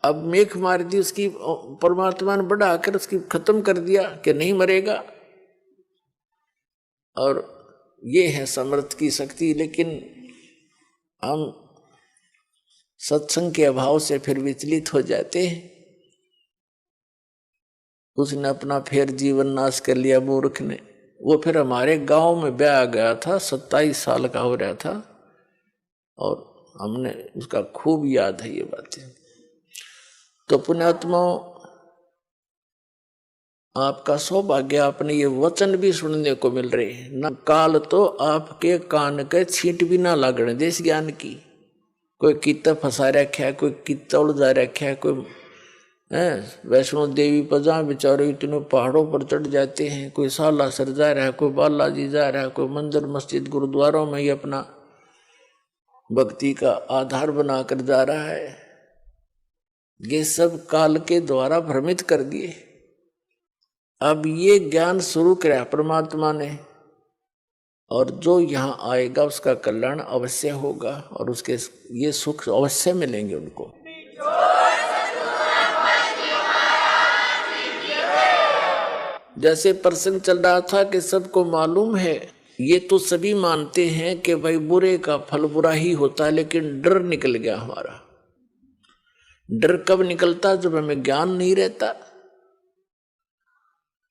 अब मेख मार दी उसकी, परमात्मा ने बढ़ाकर उसकी खत्म कर दिया कि नहीं मरेगा। और ये है समर्थ की शक्ति। लेकिन हम सत्संग के अभाव से फिर विचलित हो जाते हैं। उसने अपना फिर जीवन नाश कर लिया मूर्ख ने। वो फिर हमारे गांव में ब्याह गया था, 27 साल का हो रहा था, और हमने उसका खूब याद है ये बातें। तो पुण्यात्माओं, आपका सौभाग्य, आपने ये वचन भी सुनने को मिल रहे हैं ना। काल तो आपके कान के छींट भी ना लागने देश ज्ञान की। कोई कितना फंसा रखा है, कोई कितना उलझा रखा है, कोई वैष्णो देवी पर जहाँ बेचारे इतने पहाड़ों पर चढ़ जाते हैं, कोई सालासर जा रहा है, कोई बालाजी जा रहा है, कोई मंदिर मस्जिद गुरुद्वारों में ही अपना भक्ति का आधार बनाकर जा रहा है। ये सब काल के द्वारा भ्रमित कर दिए। अब ये ज्ञान शुरू किया परमात्मा ने, और जो यहाँ आएगा उसका कल्याण अवश्य होगा, और उसके ये सुख अवश्य मिलेंगे उनको। जैसे प्रसंग चल रहा था कि सबको मालूम है, ये तो सभी मानते हैं कि भाई बुरे का फल बुरा ही होता है, लेकिन डर निकल गया हमारा। डर कब निकलता? जब हमें ज्ञान नहीं रहता।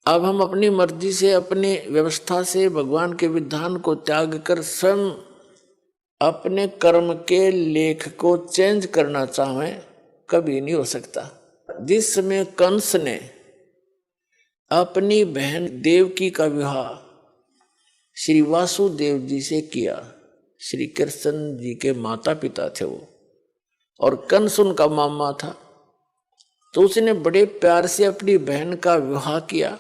अब हम अपनी मर्जी से, अपने व्यवस्था से भगवान के विधान को त्याग कर स्वयं अपने कर्म के लेख को चेंज करना चाहें, कभी नहीं हो सकता। जिस समय कंस ने अपनी बहन देवकी का विवाह श्री वासुदेव जी से किया, श्री कृष्ण जी के माता पिता थे वो, और कंस उनका मामा था, तो उसने बड़े प्यार से अपनी बहन का विवाह किया,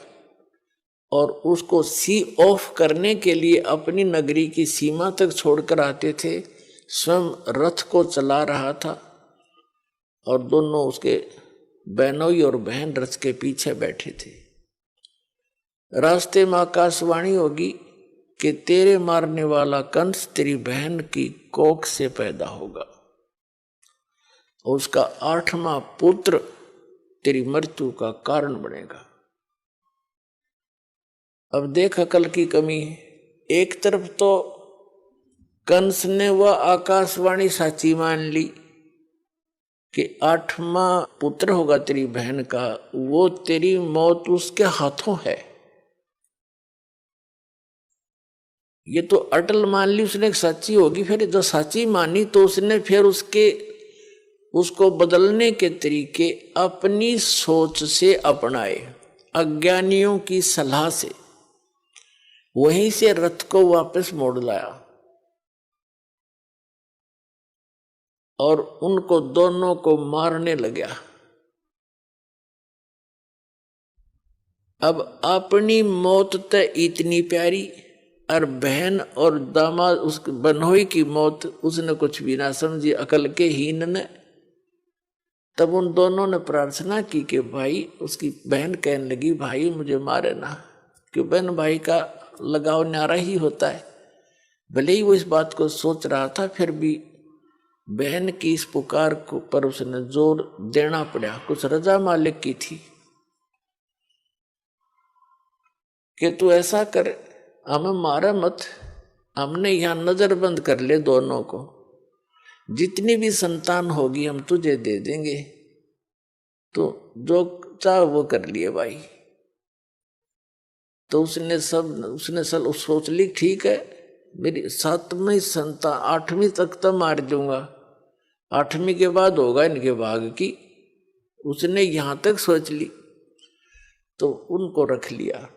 और उसको सी ऑफ करने के लिए अपनी नगरी की सीमा तक छोड़कर आते थे। स्वयं रथ को चला रहा था, और दोनों उसके बहनोई और बहन रथ के पीछे बैठे थे। रास्ते में आकाशवाणी होगी कि तेरे मारने वाला कंस तेरी बहन की कोख से पैदा होगा, और उसका 8वां पुत्र तेरी मृत्यु का कारण बनेगा। अब देख अकल की कमी है। एक तरफ तो कंस ने वह आकाशवाणी साची मान ली कि 8वां पुत्र होगा तेरी बहन का, वो तेरी मौत उसके हाथों है। ये तो अटल मान ली उसने सच्ची होगी। फिर जब सच्ची मानी तो उसने फिर उसको बदलने के तरीके अपनी सोच से अपनाए, अज्ञानियों की सलाह से। वहीं से रथ को वापस मोड़ लाया, और उनको दोनों को मारने लगा। अब अपनी मौत तो इतनी प्यारी, और बहन और दामाद उस बनोई की मौत उसने कुछ भी ना समझी, अकल के हीन ने। तब उन दोनों ने प्रार्थना की कि भाई, उसकी बहन कहने लगी भाई मुझे मारे ना, क्यों बहन भाई का लगाव न्यारा ही होता है। भले ही वो इस बात को सोच रहा था, फिर भी बहन की इस पुकार को पर उसने जोर देना पड़ा। कुछ रजा मालिक की थी कि तू ऐसा कर, हमें मारा मत, हमने यहां नजरबंद कर ले दोनों को, जितनी भी संतान होगी हम तुझे दे देंगे, तो जो चाह वो कर लिए भाई। तो उसने सब सोच ली, ठीक है मेरी 7वीं संतान, 8वीं तक तो मार दूंगा, 8वीं के बाद होगा इनके भाग की। उसने यहां तक सोच ली, तो उनको रख लिया।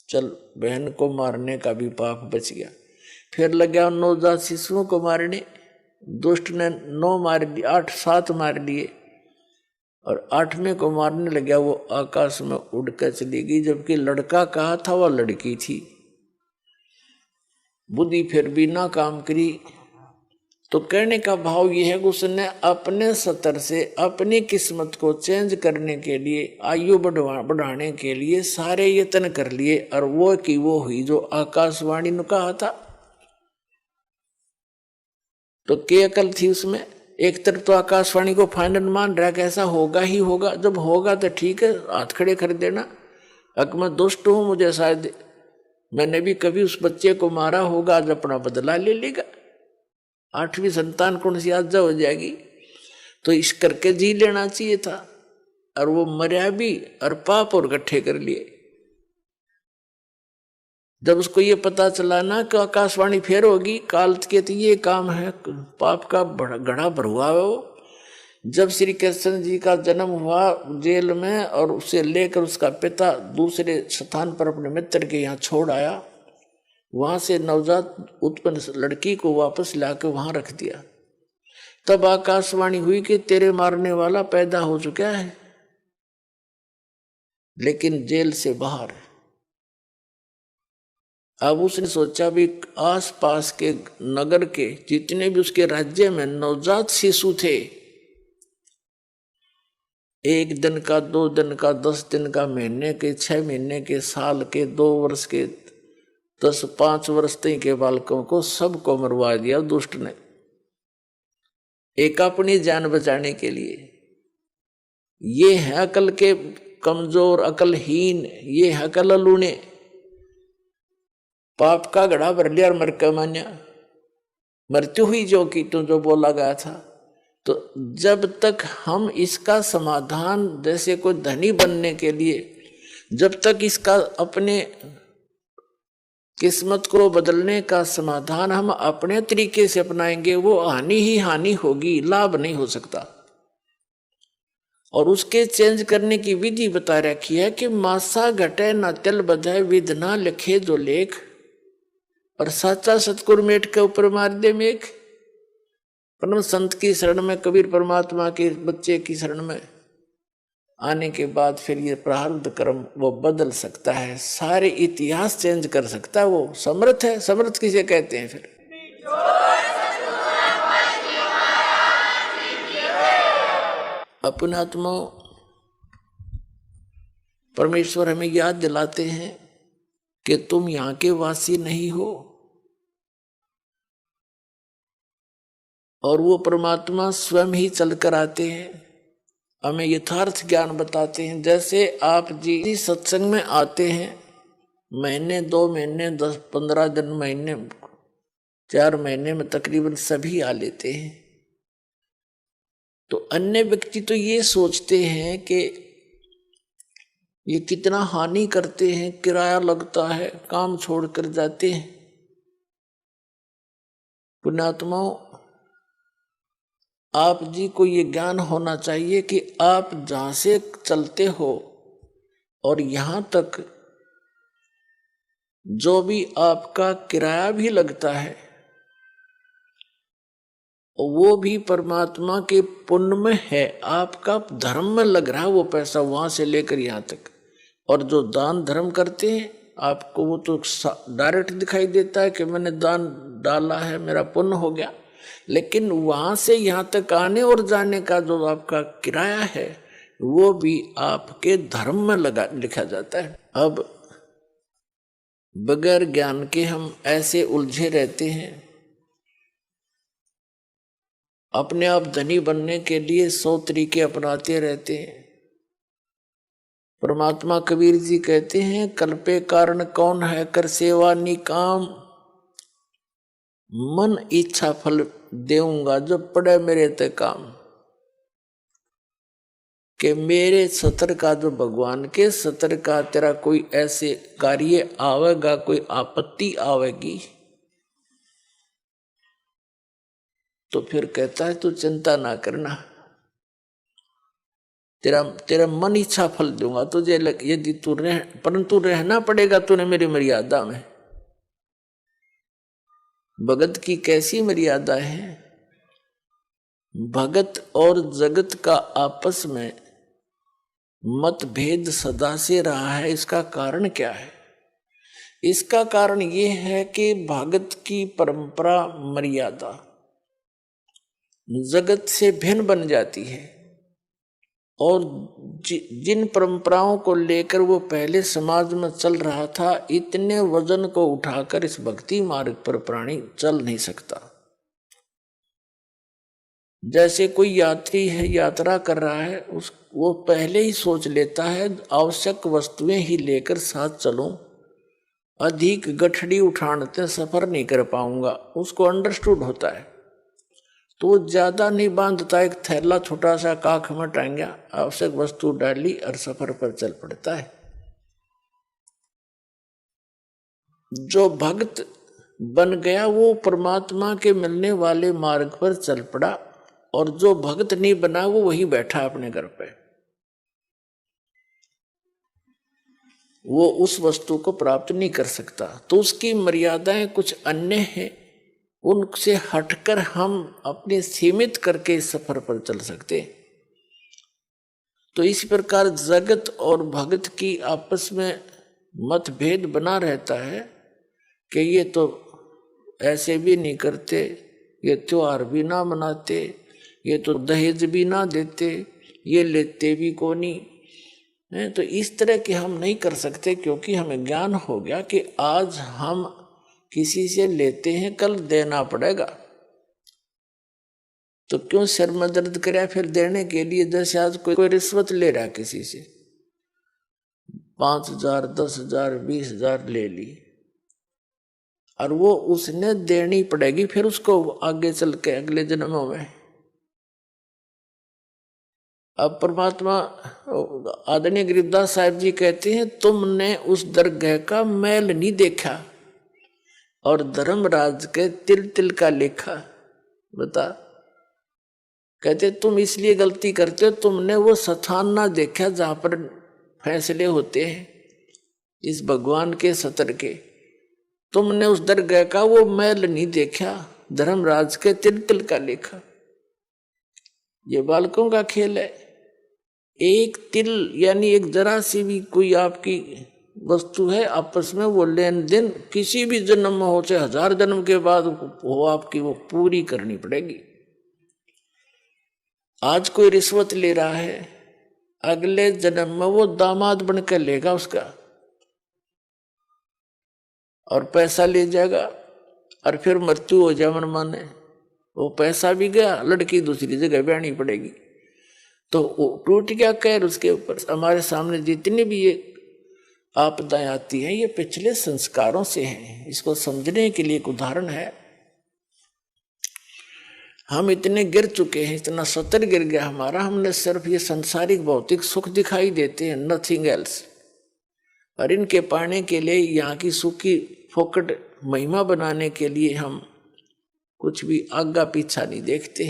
चल, बहन को मारने का भी पाप बच गया। फिर लग गया नवजात शिशुओं को मारने। दुष्ट ने 9 मार दिए, 8-7 मार लिए, और 8वें को मारने लगा। वो आकाश में उड़कर चली गई, जबकि लड़का कहा था वह लड़की थी। बुद्धि फिर भी ना काम करी। तो कहने का भाव यह है कि उसने अपने स्तर से अपनी किस्मत को चेंज करने के लिए, आयु बढ़ाने के लिए सारे यत्न कर लिए, और वो की वो हुई जो आकाशवाणी ने कहा था। तो क्या अकल थी उसमें? एक तरफ तो आकाशवाणी को फाइनल मान रहा है कि ऐसा होगा ही होगा, जब होगा तो ठीक है, हाथ खड़े कर देना। अगर मैं दुष्ट हूं, मुझे शायद मैंने भी कभी उस बच्चे को मारा होगा, आज अपना बदला ले लेगा, 8वीं संतान कौन सी आज हो जाएगी। तो इस करके जी लेना चाहिए था, और वो मर्या भी और पाप और इकट्ठे कर लिए। जब उसको ये पता चला ना कि आकाशवाणी फेर होगी, काल के तो ये काम है, पाप का घड़ा भरुआ है वो। जब श्री कृष्ण जी का जन्म हुआ जेल में, और उसे लेकर उसका पिता दूसरे स्थान पर अपने मित्र के यहाँ छोड़ आया, वहां से नवजात उत्पन्न लड़की को वापस लाकर वहां रख दिया। तब आकाशवाणी हुई कि तेरे मारने वाला पैदा हो चुका है, लेकिन जेल से बाहर। अब उसने सोचा भी आस पास के नगर के जितने भी उसके राज्य में नवजात शिशु थे, 1 दिन का, 2 दिन का, 10 दिन का, महीने के, 6 महीने के, साल के, 2 वर्ष के, 10, 5 वर्ष तक के बालकों को सबको मरवा दिया दुष्ट ने, एक अपनी जान बचाने के लिए। ये है अकल के कमजोर, अकलहीन, ये है अकल लूने। पाप का घड़ा भर लिया और मर के मान्या, मृत्यु हुई जो की तो जो बोला गया था। तो जब तक हम इसका समाधान, जैसे कोई धनी बनने के लिए, जब तक इसका अपने किस्मत को बदलने का समाधान हम अपने तरीके से अपनाएंगे, वो हानि ही हानि होगी, लाभ नहीं हो सकता। और उसके चेंज करने की विधि बता रखी है कि मासा घटे न तिल बधाए, विध ना लिखे जो लेख, और साचा सतगुर मेट के ऊपर मार दे मेघ। परम संत की शरण में, कबीर परमात्मा के बच्चे की शरण में आने के बाद फिर ये प्रारब्ध कर्म वो बदल सकता है, सारे इतिहास चेंज कर सकता है। वो समर्थ है। समर्थ किसे कहते हैं फिर? अपने आत्मा परमेश्वर हमें याद दिलाते हैं कि तुम यहाँ के वासी नहीं हो, और वो परमात्मा स्वयं ही चलकर आते हैं, हमें यथार्थ ज्ञान बताते हैं। जैसे आप जी सत्संग में आते हैं, महीने, 2 महीने, 10, 15 दिन, महीने, 4 महीने में तकरीबन सभी आ लेते हैं। तो अन्य व्यक्ति तो ये सोचते हैं कि ये कितना हानि करते हैं, किराया लगता है, काम छोड़कर जाते हैं। पुण्यात्माओं, आप जी को ये ज्ञान होना चाहिए कि आप जहां से चलते हो और यहां तक जो भी आपका किराया भी लगता है, वो भी परमात्मा के पुण्य में है, आपका धर्म में लग रहा है वो पैसा, वहां से लेकर यहां तक। और जो दान धर्म करते हैं आपको, वो तो डायरेक्ट दिखाई देता है कि मैंने दान डाला है, मेरा पुण्य हो गया। लेकिन वहां से यहां तक आने और जाने का जो आपका किराया है, वो भी आपके धर्म में लिखा जाता है। अब बगैर ज्ञान के हम ऐसे उलझे रहते हैं, अपने आप धनी बनने के लिए 100 तरीके अपनाते रहते हैं। परमात्मा कबीर जी कहते हैं, कल्पे कारण कौन है, कर सेवा निकाम, मन इच्छा फल देऊंगा जो पड़े मेरे ते काम। कि मेरे सतर का, जो भगवान के सतर का तेरा कोई ऐसे कार्य आवेगा, कोई आपत्ति आवेगी, तो फिर कहता है तू चिंता ना करना, तेरा मन इच्छा फल दूंगा तुझे। यदि तू परंतु रहना पड़ेगा तूने मेरी मर्यादा में। भगत की कैसी मर्यादा है? भगत और जगत का आपस में मतभेद सदा से रहा है। इसका कारण क्या है? इसका कारण ये है कि भगत की परंपरा, मर्यादा जगत से भिन्न बन जाती है, और जिन परंपराओं को लेकर वो पहले समाज में चल रहा था, इतने वजन को उठाकर इस भक्ति मार्ग पर प्राणी चल नहीं सकता। जैसे कोई यात्री है, यात्रा कर रहा है, उस वो पहले ही सोच लेता है आवश्यक वस्तुएं ही लेकर साथ चलूं, अधिक गठड़ी उठाने सफर नहीं कर पाऊंगा, उसको अंडरस्टूड होता है। तो वो ज्यादा नहीं बांधता, एक थैला छोटा सा काख में टांगा, आवश्यक वस्तु डाली और सफर पर चल पड़ता है। जो भक्त बन गया वो परमात्मा के मिलने वाले मार्ग पर चल पड़ा, और जो भक्त नहीं बना वो वहीं बैठा अपने घर पे, वो उस वस्तु को प्राप्त नहीं कर सकता। तो उसकी मर्यादाएं कुछ अन्य हैं, उनसे हटकर हम अपने सीमित करके इस सफर पर चल सकते। तो इस प्रकार जगत और भगत की आपस में मतभेद बना रहता है कि ये तो ऐसे भी नहीं करते, ये त्योहार भी ना मनाते, ये तो दहेज भी ना देते, ये लेते भी को नहीं है। तो इस तरह के हम नहीं कर सकते, क्योंकि हमें ज्ञान हो गया कि आज हम किसी से लेते हैं, कल देना पड़ेगा। तो क्यों सिर में दर्द करे फिर देने के लिए? जैसे आज कोई रिश्वत ले रहा है किसी से, 5,000, 10,000, 20,000 ले ली, और वो उसने देनी पड़ेगी फिर उसको आगे चल के अगले जन्मों में। अब परमात्मा आदरणीय गरीबदास साहिब जी कहते हैं, तुमने उस दरगाह का मैल नहीं देखा और धर्मराज के तिल तिल का लेखा। बता, कहते तुम इसलिए गलती करते हो, तुमने वो स्थान ना देखा जहां पर फैसले होते हैं इस भगवान के सतर के। तुमने उस दरगाह का वो मैल नहीं देखा, धर्मराज के तिल तिल का लेखा। ये बालकों का खेल है। एक तिल यानी एक जरा सी भी कोई आपकी वस्तु है, आपस में वो लेन देन किसी भी जन्म में हो, चाहे 1000 जन्म के बाद हो, आपकी वो पूरी करनी पड़ेगी। आज कोई रिश्वत ले रहा है, अगले जन्म में वो दामाद बनकर लेगा उसका, और पैसा ले जाएगा, और फिर मृत्यु हो जाए मन माने, वो पैसा भी गया, लड़की दूसरी जगह ब्याहनी पड़ेगी। तो टूट गया कहर उसके ऊपर। हमारे सामने जितनी भी ये आपदाएं आती हैं, ये पिछले संस्कारों से हैं। इसको समझने के लिए एक उदाहरण है। हम इतने गिर चुके हैं, इतना सतर गिर गया हमारा, हमने सिर्फ ये संसारिक भौतिक सुख दिखाई देते हैं, नथिंग एल्स। और इनके पाने के लिए, यहाँ की सुख की फोकट महिमा बनाने के लिए हम कुछ भी आगा पीछा नहीं देखते।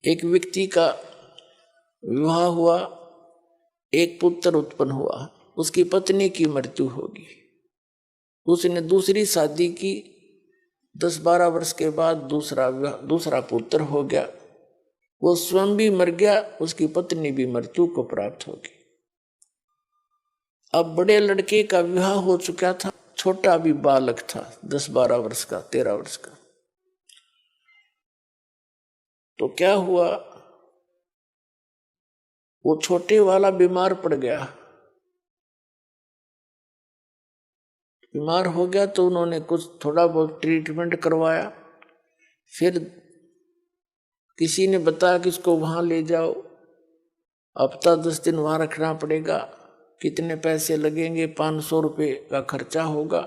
एक व्यक्ति का विवाह हुआ, एक पुत्र उत्पन्न हुआ, उसकी पत्नी की मृत्यु होगी, उसने दूसरी शादी की, 10-12 वर्ष के बाद दूसरा पुत्र हो गया, वो स्वयं भी मर गया, उसकी पत्नी भी मृत्यु को प्राप्त होगी। अब बड़े लड़के का विवाह हो चुका था, छोटा भी बालक था, 10-12 वर्ष का, 13 वर्ष का। तो क्या हुआ, वो छोटे वाला बीमार पड़ गया। बीमार हो गया तो उन्होंने कुछ थोड़ा बहुत ट्रीटमेंट करवाया, फिर किसी ने बताया कि इसको वहां ले जाओ, हफ्ता 10 दिन वहां रखना पड़ेगा, कितने पैसे लगेंगे, 500 रुपये का खर्चा होगा।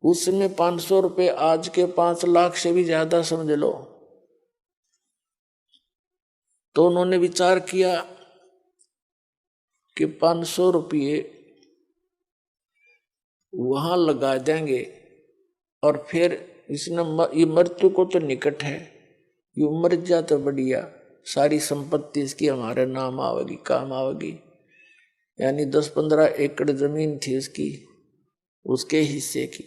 उसमें 500 रुपये आज के 5 लाख से भी ज्यादा समझ लो। तो उन्होंने विचार किया कि 500 रुपये वहां लगा देंगे, और फिर इसने ये मृत्यु को तो निकट है, ये मर जा तो बढ़िया, सारी संपत्ति इसकी हमारे नाम आवेगी, काम आवेगी। यानी 10-15 एकड़ जमीन थी उसकी, उसके हिस्से की।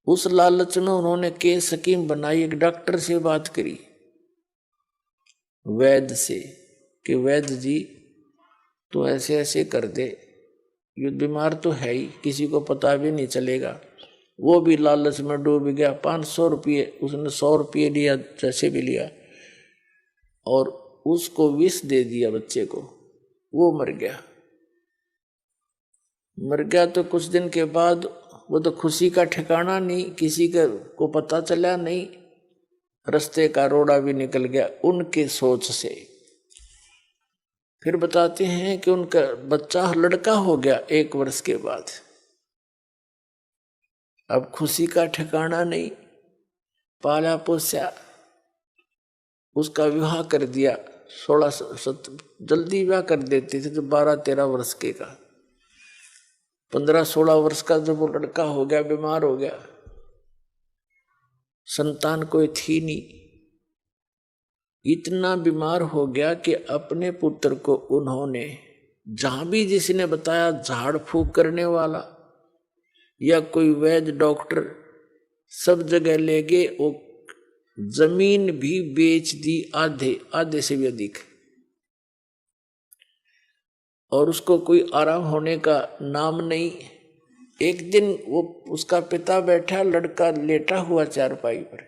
उस लालच में उन्होंने केस स्कीम बनाई, एक डॉक्टर से बात करी, वैद्य से, कि वैद्य जी तो ऐसे ऐसे कर दे, ये बीमार तो है ही, किसी को पता भी नहीं चलेगा। वो भी लालच में डूब गया। 500 रुपये उसने 100 रुपये लिया, जैसे भी लिया, और उसको विष दे दिया बच्चे को, वो मर गया। मर गया तो कुछ दिन के बाद वो तो खुशी का ठिकाना नहीं, किसी को पता चला नहीं, रास्ते का रोड़ा भी निकल गया उनके सोच से। फिर बताते हैं कि उनका बच्चा लड़का हो गया 1 वर्ष के बाद। अब खुशी का ठिकाना नहीं, पाला पोसा, उसका विवाह कर दिया। 16 जल्दी विवाह कर देते थे, तो 12-13 वर्ष के का, 15-16 वर्ष का जब वो लड़का हो गया, बीमार हो गया, संतान कोई थी नहीं, इतना बीमार हो गया कि अपने पुत्र को उन्होंने जहां भी जिसने बताया झाड़ फूक करने वाला या कोई वैद्य डॉक्टर, सब जगह ले गए। वो जमीन भी बेच दी, आधे से भी अधिक, और उसको कोई आराम होने का नाम नहीं। एक दिन वो उसका पिता बैठा, लड़का लेटा हुआ चारपाई पर,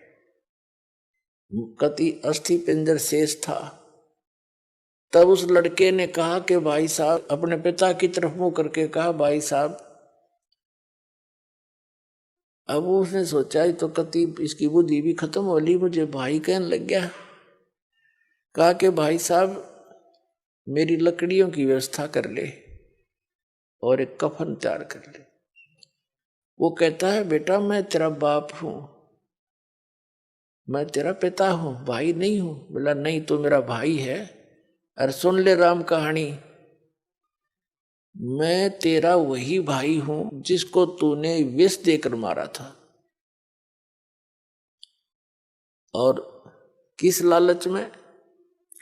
कति अस्थि पिंजर शेष था। तब उस लड़के ने कहा कि भाई साहब, अपने पिता की तरफ मुंह करके कहा, भाई साहब। अब उसने सोचा तो कति इसकी बुद्धि भी खत्म हो ली, मुझे भाई कहने लग गया। कहा कि भाई साहब मेरी लकड़ियों की व्यवस्था कर ले और एक कफन तैयार कर ले। वो कहता है बेटा मैं तेरा बाप हूं, मैं तेरा पिता हूं, भाई नहीं हूं। बोला नहीं तो मेरा भाई है। अरे सुन ले राम कहानी, मैं तेरा वही भाई हूं जिसको तूने विष देकर मारा था। और किस लालच में,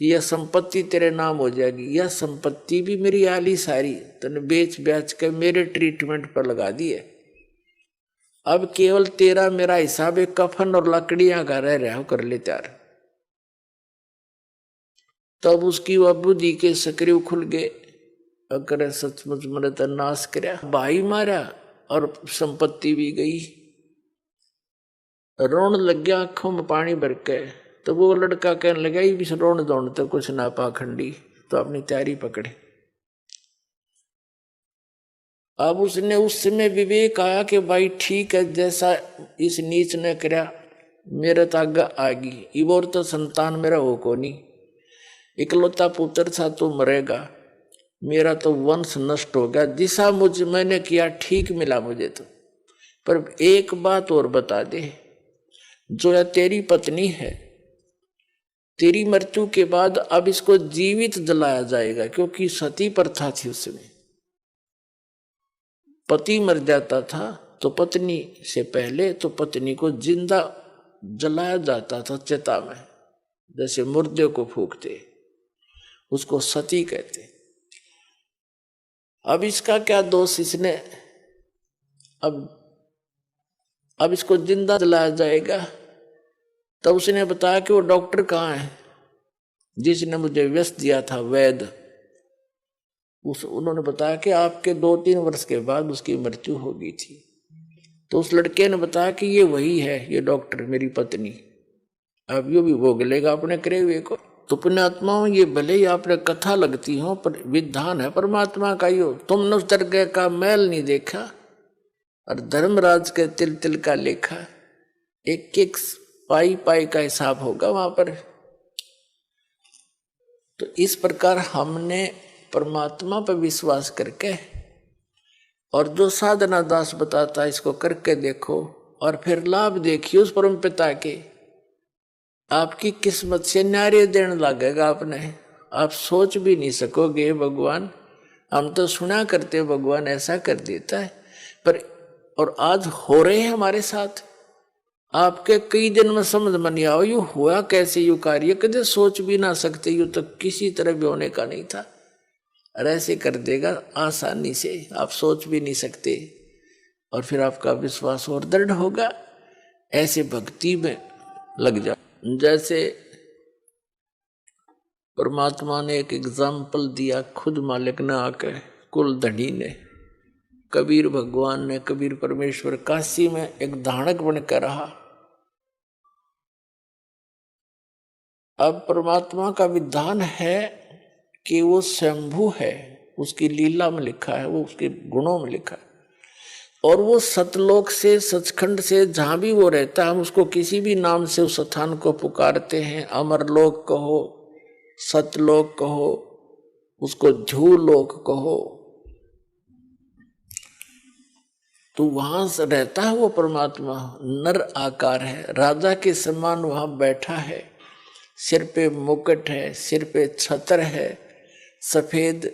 यह संपत्ति तेरे नाम हो जाएगी। यह संपत्ति भी मेरी आली सारी तूने बेच बेच के मेरे ट्रीटमेंट पर लगा दी है। अब केवल तेरा मेरा हिसाब एक कफन और लकड़ियां का रह रहा कर ले त्यार। तब उसकी वह बुद्धि के सक्रिय खुल गए। अगर सचमुच मरे तो नाश करया, भाई मारा और संपत्ति भी गई। रोन लग गया आंखों में पानी भर के। तो वो लड़का कहने लगा भी रोन दौड़ तो कुछ ना पाखंडी, तो अपनी तैयारी पकड़े। अब उसने उस समय विवेक आया कि भाई ठीक है, जैसा इस नीच ने करा मेरे तो आगे आगी। इबोर तो संतान मेरा हो को नहीं, इकलौता पुत्र था तो मरेगा, मेरा तो वंश नष्ट हो गया। जिसा मुझे मैंने किया ठीक मिला मुझे तो। पर एक बात और बता दे, जो है तेरी पत्नी है, तेरी मृत्यु के बाद अब इसको जीवित जलाया जाएगा, क्योंकि सती प्रथा थी उसमें। पति मर जाता था तो पत्नी से पहले तो पत्नी को जिंदा जलाया जाता था चिता में, जैसे मुर्दे को फूकते, उसको सती कहते। अब इसका क्या दोष, इसने अब इसको जिंदा जलाया जाएगा। तब उसने बताया कि वो डॉक्टर कहाँ है जिसने मुझे व्यस्त दिया था, वैद्य। उन्होंने बताया कि आपके 2-3 वर्ष के बाद उसकी मृत्यु हो गई थी। तो उस लड़के ने बताया कि ये वही है, ये डॉक्टर मेरी पत्नी। अब यो भी भोग लेगा अपने करे हुए को। तो पुण्यात्माओं, ये भले ही आपने कथा लगती हो, पर विधान है परमात्मा का। यो तुमने उस दरगाह का मैल नहीं देखा और धर्मराज के तिल तिल का लेखा। एक एक पाई पाई का हिसाब होगा वहां पर। तो इस प्रकार हमने परमात्मा पर विश्वास करके, और जो साधना दास बताता है इसको करके देखो, और फिर लाभ देखिए उस परम पिता के। आपकी किस्मत से न्यारे देने लगेगा आपने, आप सोच भी नहीं सकोगे भगवान, हम तो सुना करते भगवान ऐसा कर देता है, पर और आज हो रहे हैं हमारे साथ। आपके कई दिन में समझ में नहीं आओ यू हुआ कैसे, यू कार्य कदे सोच भी ना सकते, यू तो किसी तरह भी होने का नहीं था, और ऐसे कर देगा आसानी से, आप सोच भी नहीं सकते। और फिर आपका विश्वास और दृढ़ होगा, ऐसे भक्ति में लग जाओ। जैसे परमात्मा ने एक एग्जाम्पल दिया, खुद मालिक ने आके, कुल धनी ने, कबीर भगवान ने, कबीर परमेश्वर काशी में एक धानक बनकर रहा। अब परमात्मा का विधान है कि वो स्वयंभू है, उसकी लीला में लिखा है, वो उसके गुणों में लिखा है। और वो सतलोक से, सचखंड से जहां भी वो रहता है, हम उसको किसी भी नाम से उस स्थान को पुकारते हैं। अमरलोक कहो, सतलोक कहो, उसको झूलोक कहो, तो वहां से रहता है वो परमात्मा। नर आकार है, राजा के समान वहां बैठा है, सिर पे मुकुट है, सिर पे छत्र है, सफेद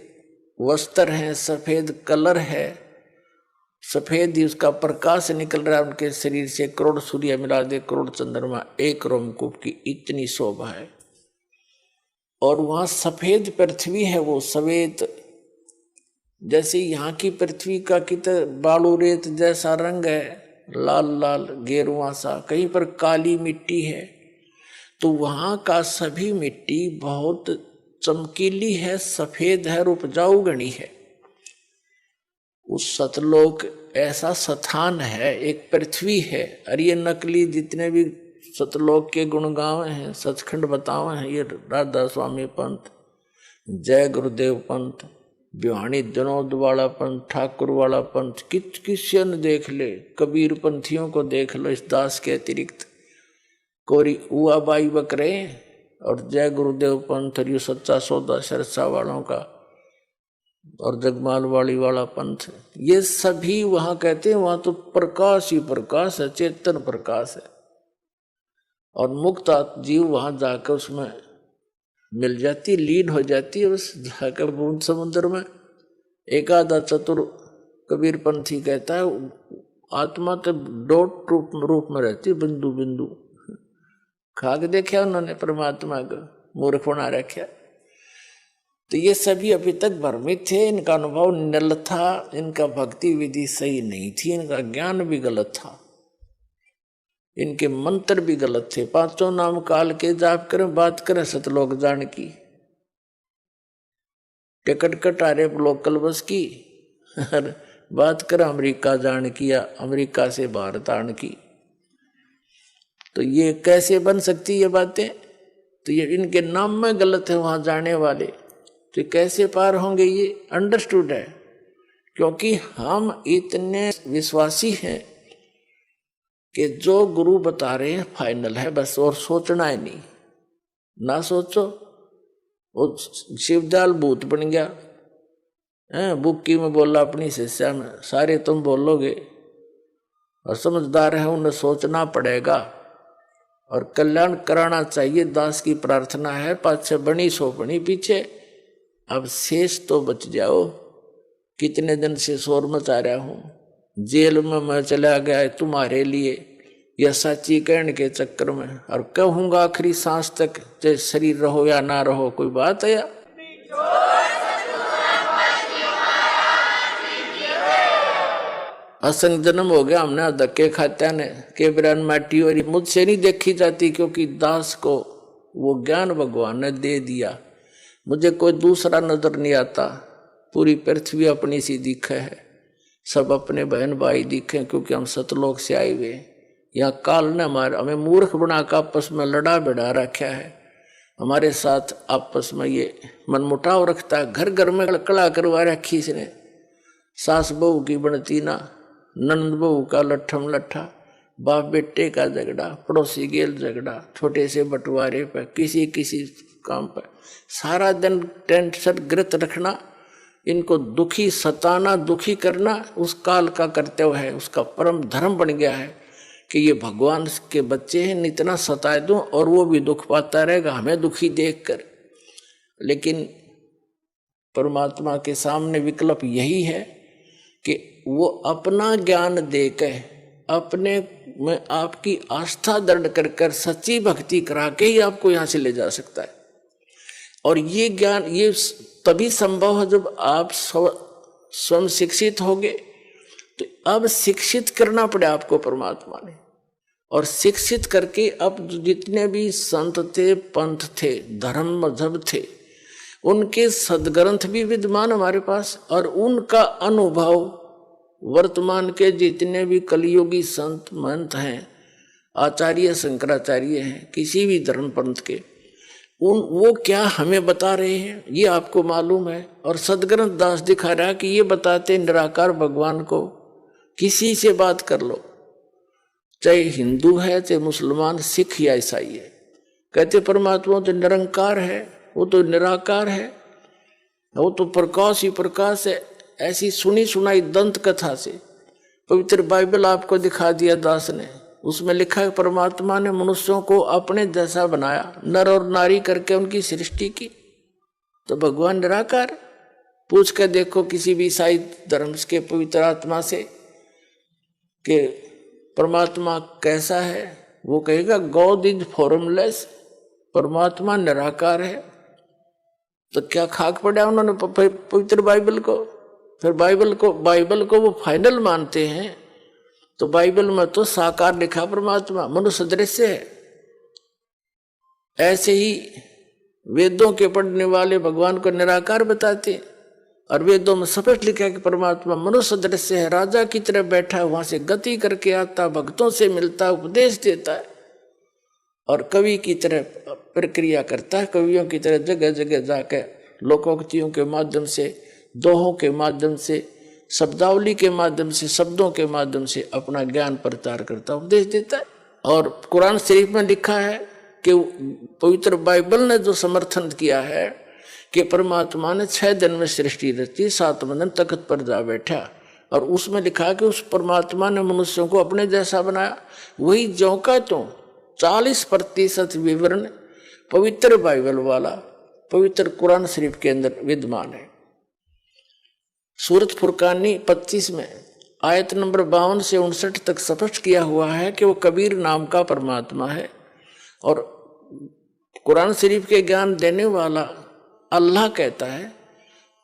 वस्त्र है, सफेद कलर है, सफेद ही उसका प्रकाश निकल रहा है उनके शरीर से। करोड़ सूर्य मिला दे, करोड़ चंद्रमा एक रोमकूप की, इतनी शोभा है। और वहां सफेद पृथ्वी है, वो सफेद, जैसे यहाँ की पृथ्वी का कित बालू रेत जैसा रंग है, लाल लाल गेरुआ सा, कहीं पर काली मिट्टी है, तो वहां का सभी मिट्टी बहुत चमकीली है, सफेद है और उपजाऊ गणी है। उस सतलोक ऐसा स्थान है, एक पृथ्वी है। और ये नकली जितने भी सतलोक के गुणगांव हैं, सचखंड बताओ हैं, ये राधा स्वामी पंथ, जय गुरुदेव पंथ, बिहानी जनोद वाला पंथ, ठाकुर वाला पंथ, किसी ने देख ले, कबीर पंथियों को देख लो, इस दास के अतिरिक्त कोरी उआ बाई बकरे, और जय गुरुदेव पंथ, और ये सच्चा सौदा सरसा वालों का, और जगमाल वाली वाला पंथ, ये सभी वहां कहते हैं वहां तो प्रकाश ही प्रकाश है, चेतन प्रकाश है। और मुक्त जीव वहां जाकर उसमें मिल जाती, लीन हो जाती है उस जाकर बूंद समुद्र में। एक आधा चतुर कबीर पंथी कहता है आत्मा तो डॉट रूप में रहती, बिंदु बिंदु। खाक देखा उन्होंने परमात्मा को, मूर्ख बना रखा। तो ये सभी अभी तक भ्रमित थे, इनका अनुभव निल था, इनका भक्ति विधि सही नहीं थी, इनका ज्ञान भी गलत था, इनके मंत्र भी गलत थे। पांचों नाम काल के जाप करें, बात करें सतलोक जान की, टिकट कटारे लोकल बस की, बात करें अमेरिका जान की या अमेरिका से भारत आने की। तो ये कैसे बन सकती ये बातें? तो ये इनके नाम में गलत है वहां जाने वाले, तो कैसे पार होंगे? ये अंडरस्टूड है, क्योंकि हम इतने विश्वासी हैं कि जो गुरु बता रहे हैं फाइनल है बस, और सोचना है नहीं। ना सोचो, वो शिवदयाल भूत बन गया है, बुक्की में बोला अपनी शिष्या में, सारे तुम बोलोगे, और समझदार है उन्हें सोचना पड़ेगा और कल्याण कराना चाहिए। दास की प्रार्थना है, पाछे बनी सो बनी पीछे, अब शेष तो बच जाओ। कितने दिन से शोर मचा रहा हूं, जेल में मैं चला गया तुम्हारे लिए, यह सच्ची कहने के चक्कर में, और कहूंगा आखिरी सांस तक, चाहे शरीर रहो या ना रहो, कोई बात है या? असंग जन्म हो गया हमने, धक्के खात्या ने के बिरान माटी, और मुझसे नहीं देखी जाती, क्योंकि दास को वो ज्ञान भगवान ने दे दिया। मुझे कोई दूसरा नजर नहीं आता, पूरी पृथ्वी अपनी सी दिखे है, सब अपने बहन भाई दिखे, क्योंकि हम सतलोक से आए हुए। यहाँ काल ने हमें मूर्ख बनाकर आपस में लड़ा बिड़ा रखा है, हमारे साथ आपस में ये मनमुटाव रखता है। घर घर में कड़ा करवा रखी इसने, सास बहू की बनती ना, नंद बहू का लट्ठम लट्ठा, बाप बेटे का झगड़ा, पड़ोसी गेल झगड़ा, छोटे से बंटवारे पर, किसी किसी काम पर सारा दिन टेंशन ग्रत रखना, इनको दुखी सताना, दुखी करना उस काल का कर्तव्य है, उसका परम धर्म बन गया है कि ये भगवान के बच्चे हैं, इतना सताए दूं और वो भी दुख पाता रहेगा हमें दुखी देखकर। लेकिन परमात्मा के सामने विकल्प यही है कि वो अपना ज्ञान देकर, अपने में आपकी आस्था दृढ़ कर कर सच्ची भक्ति करा के ही आपको यहाँ से ले जा सकता है। और ये ज्ञान ये तभी संभव है जब आप स्वयं शिक्षित होगे। तो अब शिक्षित करना पड़े आपको परमात्मा ने, और शिक्षित करके अब जितने भी संत थे, पंथ थे, धर्म मजहब थे, उनके सदग्रंथ भी विद्यमान हमारे पास, और उनका अनुभव वर्तमान के जितने भी कलियुगी संत महंत हैं, आचार्य शंकराचार्य हैं, किसी भी धर्म पंथ के, वो क्या हमें बता रहे हैं ये आपको मालूम है। और सदग्रंथ दास दिखा रहा है कि ये बताते निराकार भगवान को, किसी से बात कर लो, चाहे हिंदू है, चाहे मुसलमान, सिख या ईसाई है, कहते परमात्मा तो निरंकार है, वो तो निराकार है, वो तो प्रकाश ही प्रकाश है। ऐसी सुनी सुनाई दंत कथा से पवित्र बाइबल आपको दिखा दिया दास ने, उसमें लिखा है परमात्मा ने मनुष्यों को अपने जैसा बनाया, नर और नारी करके उनकी सृष्टि की। तो भगवान निराकार। पूछ कर देखो किसी भी ईसाई धर्म के पवित्र आत्मा से कि परमात्मा कैसा है, वो कहेगा गॉड इज फॉर्मलेस, परमात्मा निराकार है। तो क्या खाक पड़ा उन्होंने पवित्र बाइबल को। फिर बाइबल को वो फाइनल मानते हैं। तो बाइबल में तो साकार लिखा परमात्मा, मनुष्य दृश्य है। ऐसे ही वेदों के पढ़ने वाले भगवान को निराकार बताते हैं, और वेदों में स्पष्ट लिखा है कि परमात्मा मनुष्य दृश्य है, राजा की तरह बैठा, वहां से गति करके आता, भक्तों से मिलता, उपदेश देता है, और कवि की तरह प्रक्रिया करता है। कवियों की तरह जगह जगह जाकर लोकोक्तियों के माध्यम से, दोहों के माध्यम से, शब्दावली के माध्यम से, शब्दों के माध्यम से अपना ज्ञान प्रचार करता, उपदेश देता है। और कुरान शरीफ में लिखा है कि पवित्र बाइबल ने जो समर्थन किया है कि परमात्मा ने 6 दिन में सृष्टि रची, 7वें दिन तख्त पर जा बैठा, और उसमें लिखा कि उस परमात्मा ने मनुष्यों को अपने जैसा बनाया। वही ज्यों का त्यों 40% विवरण पवित्र बाइबल वाला पवित्र कुरान शरीफ के अंदर विद्यमान है। सूरत फुरकानी 25 में आयत नंबर 52 से 59 तक स्पष्ट किया हुआ है कि वो कबीर नाम का परमात्मा है। और कुरान शरीफ के ज्ञान देने वाला अल्लाह कहता है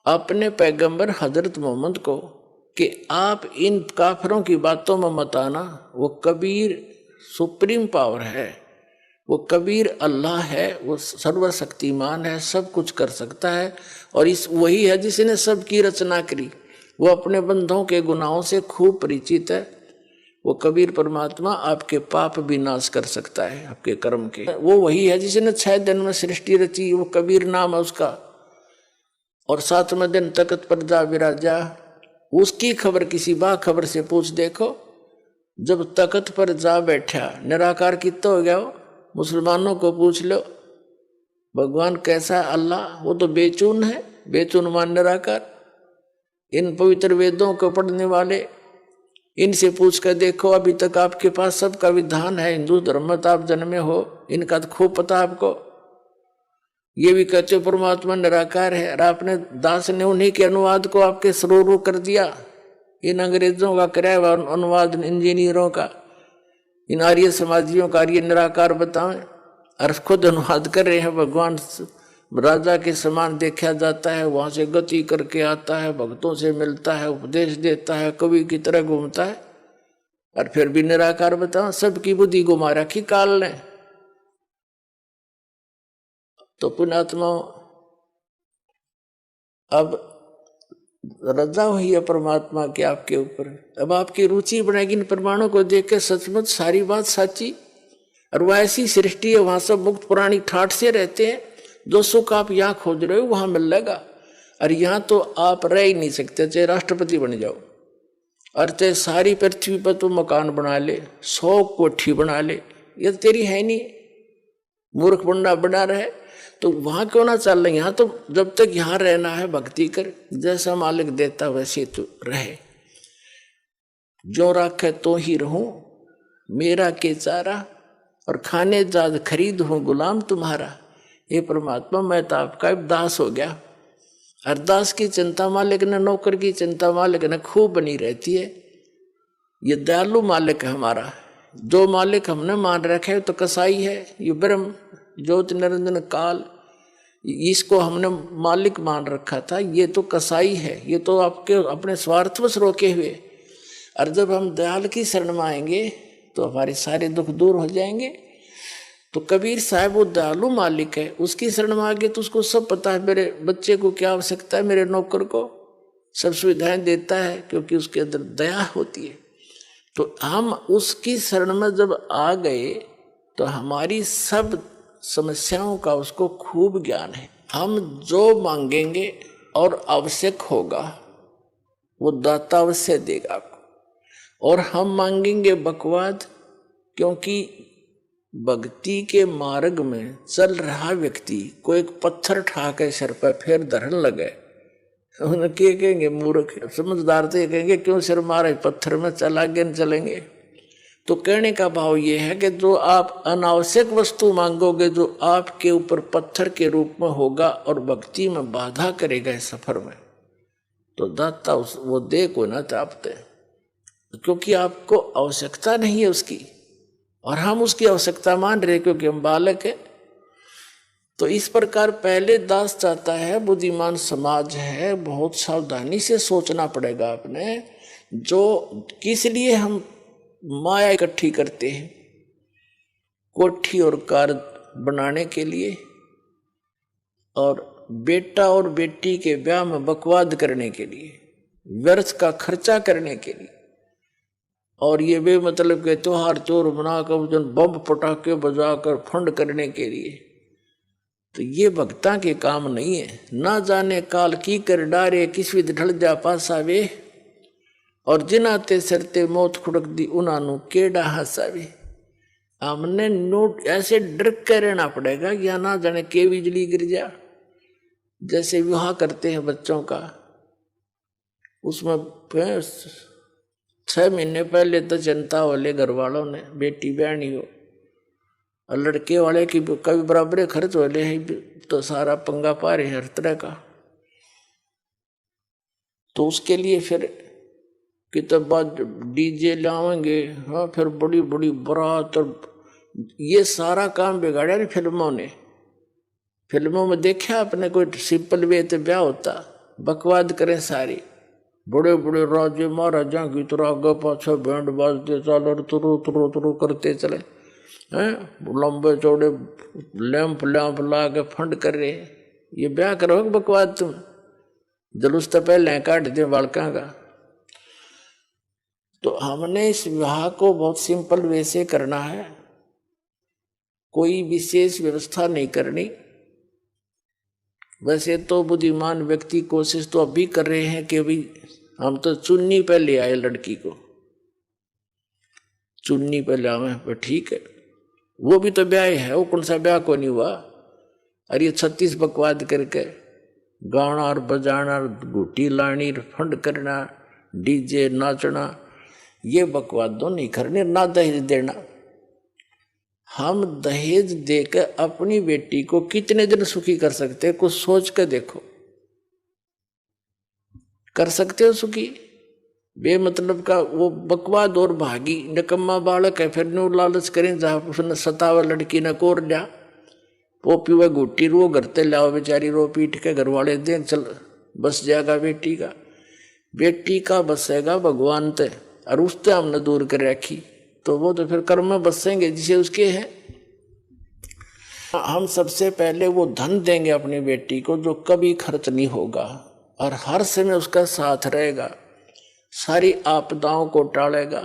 अपने पैगंबर हजरत मोहम्मद को कि आप इन काफिरों की बातों में मत आना, वो कबीर सुप्रीम पावर है, वो कबीर अल्लाह है, वो सर्वशक्तिमान है, सब कुछ कर सकता है, और इस वही है जिसने सबकी रचना करी, वो अपने बंधों के गुनाहों से खूब परिचित है। वो कबीर परमात्मा आपके पाप भी नाश कर सकता है, आपके कर्म के। वो वही है जिसने 6 दिन में सृष्टि रची, वो कबीर नाम है उसका। और 7वें दिन तख्त पर जा विराजा। उसकी खबर किसी बाखबर से पूछ देखो, जब तख्त पर जा बैठा निराकार कितना हो गया वो। मुसलमानों को पूछ लो भगवान कैसा है अल्लाह, वो तो बेचून है, बेचून मान निराकार। इन पवित्र वेदों को पढ़ने वाले इनसे पूछ कर देखो, अभी तक आपके पास सबका विधान है, हिंदू धर्म में आप जन्मे हो, इनका तो खूब पता आपको। ये भी कहते हो परमात्मा निराकार है, और आपने दास ने उन्हीं के अनुवाद को आपके सरोरू कर दिया। इन अंग्रेजों का कराया हुआ अनुवाद, इंजीनियरों का, इन आर्य समाजियों का आर्य निराकार बताएं, और खुद अनुवाद कर रहे हैं। भगवान राजा के समान देखा जाता है, वहां से गति करके आता है, भक्तों से मिलता है, उपदेश देता है, कवि की तरह घूमता है, और फिर भी निराकार बताओ। सबकी बुद्धि घुमा रखी काल ने। तो पुण्यात्मा अब रजा हुई है परमात्मा की आपके ऊपर। अब आपकी रुचि बढ़ेगी इन प्रमाणों को देख के, सचमुच सारी बात सच्ची, और वह ऐसी सृष्टि है, वहां सब मुक्त प्राणी ठाठ से रहते हैं। जो सुख आप यहाँ खोज रहे हो वहां मिलेगा, और यहाँ तो आप रह ही नहीं सकते, चाहे राष्ट्रपति बन जाओ, और चाहे सारी पृथ्वी पर तो मकान बना ले, 100 कोठी बना ले, ये तेरी है नहीं। मूर्ख बंडा बना रहे तो वहां क्यों ना चल रहे। यहाँ तो जब तक यहाँ रहना है भक्ति कर, जैसा मालिक देता वैसे तो रहे। जो राखे तो ही रहूं, मेरा के चारा, और खाने जाद खरीद हूं गुलाम तुम्हारा। ये परमात्मा मैं तो आपका दास हो गया। अरदास की चिंता मालिक ने, नौकर की चिंता मालिक ने खूब बनी रहती है। ये दयालु मालिक है हमारा। जो मालिक हमने मान रखे तो कसाई है, ये ब्रह्म ज्योति निरंजन काल, इसको हमने मालिक मान रखा था, ये तो कसाई है, ये तो आपके अपने स्वार्थवश रोके हुए। और जब हम दयाल की शरण में आएंगे तो हमारे सारे दुख दूर हो जाएंगे। तो कबीर साहब वो दयालु मालिक है, उसकी शरण में आगे तो उसको सब पता है, मेरे बच्चे को क्या आवश्यकता है, मेरे नौकर को सब सुविधाएं देता है, क्योंकि उसके अंदर दया होती है। तो हम उसकी शरण में जब आ गए तो हमारी सब समस्याओं का उसको खूब ज्ञान है। हम जो मांगेंगे और आवश्यक होगा वो दाता अवश्य देगा आपको। और हम मांगेंगे बकवाद, क्योंकि भक्ति के मार्ग में चल रहा व्यक्ति को एक पत्थर ठा के सिर पर फिर धरन लगे, उन्हें क्या कहेंगे? मूर्ख। समझदार तो ये कहेंगे क्यों सिर मारे, पत्थर में चल आगे न चलेंगे। तो कहने का भाव ये है कि जो आप अनावश्यक वस्तु मांगोगे, जो आपके ऊपर पत्थर के रूप में होगा और भक्ति में बाधा करेगा इस सफर में, तो दाता वो दे को ना चाहते, क्योंकि आपको आवश्यकता नहीं है उसकी, और हम उसकी आवश्यकता मान रहे क्योंकि हम बालक है। तो इस प्रकार पहले दास चाहता है, बुद्धिमान समाज है, बहुत सावधानी से सोचना पड़ेगा आपने, जो किस लिए हम माया इकट्ठी करते हैं, कोठी और कार बनाने के लिए, और बेटा और बेटी के ब्याह में बकवाद करने के लिए, व्यर्थ का खर्चा करने के लिए, और ये बे मतलब के त्योहार चोर बनाकर बम पटाखे बजाकर फंड करने के लिए। तो ये भक्ता के काम नहीं है। ना जाने काल की कर डारे, किस विध ढल जा पासावे, और जिनाते सरते मौत खुड़क दी उनानु केड़ा हसावे। हमने नोट ऐसे डर के रहना पड़ेगा या ना जाने के बिजली गिर जा। जैसे विवाह करते हैं बच्चों का, उसमें 6 महीने पहले तो जनता वाले घर वालों ने बेटी बहनी हो, और लड़के वाले की कभी बराबर खर्च वाले हैं, तो सारा पंगा पा रहे हर तरह का। तो उसके लिए फिर कितने बाद डीजे लाएंगे, हाँ, फिर बड़ी बड़ी बारात, और ये सारा काम बिगाड़ा नहीं फिल्मों ने। फिल्मों में देखा आपने कोई सिंपल वे तो ब्याह होता, बकवाद करें सारी, बड़े बड़े राजे महाराजा की तरह आगे पाछे बैंड बाजते चलो, तुरु तुरु तुरु करते चले हैं, लंबे चौड़े लैंप लैंप ला के फंड कर रहे। ये ब्याह करोगे बकवाद तुम? जुलूस तो पहले काट दे बालका का। तो हमने इस विवाह को बहुत सिंपल वे से करना है, कोई विशेष व्यवस्था नहीं करनी। वैसे तो बुद्धिमान व्यक्ति कोशिश तो अभी कर रहे हैं कि अभी हम तो चुन्नी पे ले आए, लड़की को चुन्नी पे ले आए, पर ठीक है, वो भी तो ब्याह है, वो कौन सा ब्याह को नहीं हुआ। और ये 36 बकवाद करके गाना और बजाना, घुटी लानी, फंड करना, डीजे नाचना, ये बकवाद तो नहीं करने। ना दहेज देना, हम दहेज देकर अपनी बेटी को कितने दिन सुखी कर सकते हैं? कुछ सोच कर देखो, कर सकते हो सुखी? बेमतलब का वो बकवाद और भागी निकम्मा बालक है, फिर नो लालच करें जहाँ उसने सतावा लड़की ने कोर लिया, वो पीवा घुट्टी रो घरते लाओ, बेचारी रो पीट के घर वाले दे, चल बस जाएगा बेटी का, बेटी का बसेगा भगवान ते, और उससे हमने दूर कर रखी, तो वो तो फिर कर्म में बसेंगे जिसे उसके हैं। हम सबसे पहले वो धन देंगे अपनी बेटी को जो कभी खर्च नहीं होगा, और हर समय उसका साथ रहेगा, सारी आपदाओं को टालेगा,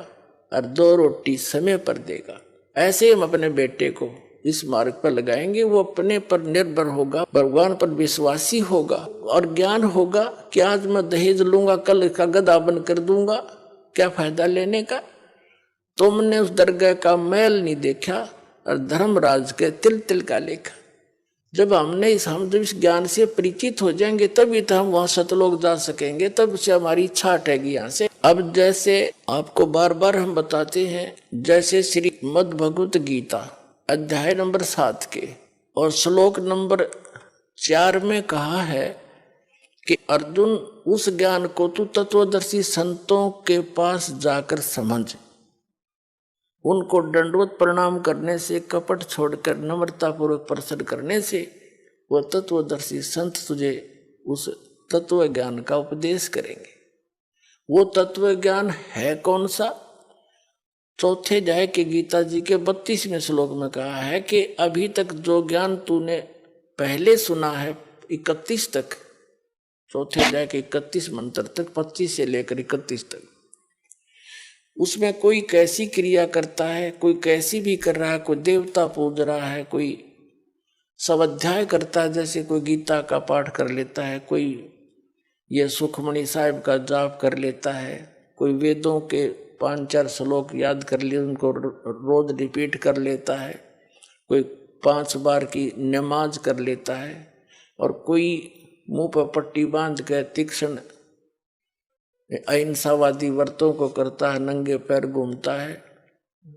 और 2 रोटी समय पर देगा। ऐसे हम अपने बेटे को इस मार्ग पर लगाएंगे, वो अपने पर निर्भर होगा, भगवान पर विश्वासी होगा, और ज्ञान होगा कि आज मैं दहेज लूंगा, कल इसका गधा बन कर दूंगा, क्या फायदा लेने का। तुमने उस दरगाह का मैल नहीं देखा, और धर्मराज के तिल तिल का लेखा। जब हम जब इस ज्ञान से परिचित हो जाएंगे, तभी तो हम वहां सतलोक जा सकेंगे, तब से हमारी इच्छा हटेगी यहाँ से। अब जैसे आपको बार बार हम बताते हैं, जैसे श्रीमद् भगवत गीता अध्याय नंबर 7 के और श्लोक नंबर 4 में कहा है कि अर्जुन, उस ज्ञान को तू तत्वदर्शी संतों के पास जाकर समझ, उनको दंडवत प्रणाम करने से, कपट छोड़कर नम्रता पूर्वक प्रसन्न करने से, वो तत्वदर्शी संत तुझे उस तत्व ज्ञान का उपदेश करेंगे। वो तत्व ज्ञान है कौन सा? चौथे अध्याय के गीता जी के 32वें श्लोक में कहा है कि अभी तक जो ज्ञान तूने पहले सुना है 31 तक, चौथे अध्याय के 31 मंत्र तक, 25 से लेकर 31 तक, उसमें कोई कैसी क्रिया करता है, कोई कैसी भी कर रहा है, कोई देवता पूज रहा है, कोई स्वाध्याय करता है, जैसे कोई गीता का पाठ कर लेता है, कोई ये सुखमणि साहिब का जाप कर लेता है, कोई वेदों के 5-4 श्लोक याद कर लिए, उनको रोज रिपीट कर लेता है, कोई 5 बार की नमाज कर लेता है, और कोई मुंह पर पट्टी बांध के तीक्ष्ण अहिंसावादी व्रतों को करता है, नंगे पैर घूमता है,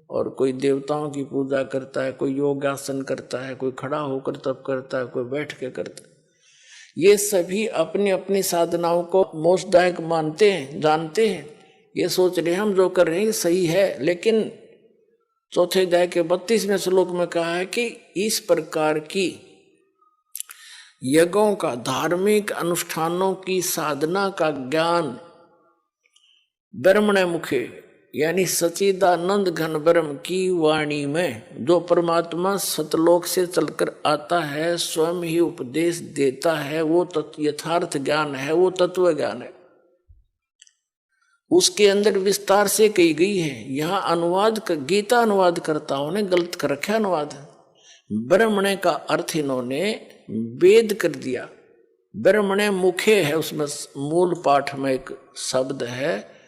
और कोई देवताओं की पूजा करता है, कोई योगासन करता है, कोई खड़ा होकर तप करता है, कोई बैठ के करता है। ये सभी अपनी अपनी साधनाओं को मोक्षदायक मानते हैं, जानते हैं, ये सोच रहे हैं हम जो कर रहे हैं सही है। लेकिन चौथे अध्याय के 32वें श्लोक में कहा है कि इस प्रकार की यज्ञों का, धार्मिक अनुष्ठानों की साधना का ज्ञान ब्रह्मणे मुखे यानी सच्चिदानंद घन ब्रह्म की वाणी में जो परमात्मा सतलोक से चलकर आता है, स्वयं ही उपदेश देता है, वो यथार्थ ज्ञान है, वो तत्व ज्ञान है। उसके अंदर विस्तार से कही गई है। यहाँ अनुवाद गीता अनुवाद कर्ताओं ने गलत कर रखा अनुवाद। ब्रह्मणे का अर्थ इन्होंने वेद कर दिया। ब्रह्मणे मुखे है, उसमें मूल पाठ में एक शब्द है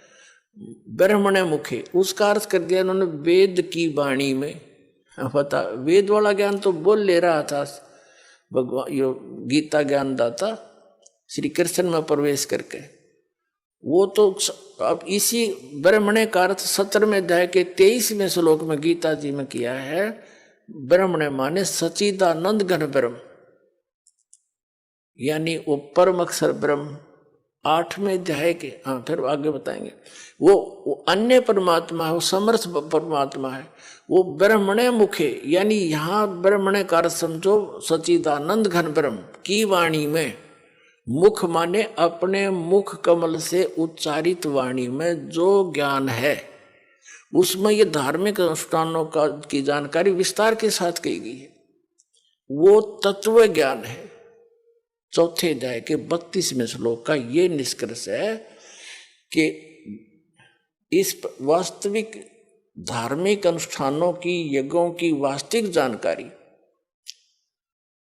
ब्रह्मणे मुखे, उसका अर्थ कर दिया इन्होंने वेद की वाणी में। पता वेद वाला ज्ञान तो बोल ले रहा था भगवान, यो गीता ज्ञान दाता श्री कृष्ण में प्रवेश करके, वो तो अब इसी ब्रह्मणे का अर्थ 17वें अध्याय के 23वें श्लोक में गीता जी में किया है। ब्रह्मणे माने सच्चिदानंद घन ब्रह्म, यानी वो परम अक्षर ब्रह्म। 8वें अध्याय के, हाँ फिर आगे बताएंगे, वो अन्य परमात्मा है, वो समर्थ परमात्मा है, वो ब्रह्मणे मुखे, यानी यहाँ ब्रह्मणे का अर्थ समझो सच्चिदानंद घन ब्रह्म की वाणी में। मुख माने अपने मुख कमल से उच्चारित वाणी में जो ज्ञान है, उसमें ये धार्मिक अनुष्ठानों का की जानकारी विस्तार के साथ कही गई है, वो तत्व ज्ञान है। चौथे अध्याय के 32वें श्लोक का ये निष्कर्ष है कि इस वास्तविक धार्मिक अनुष्ठानों की, यज्ञों की वास्तविक जानकारी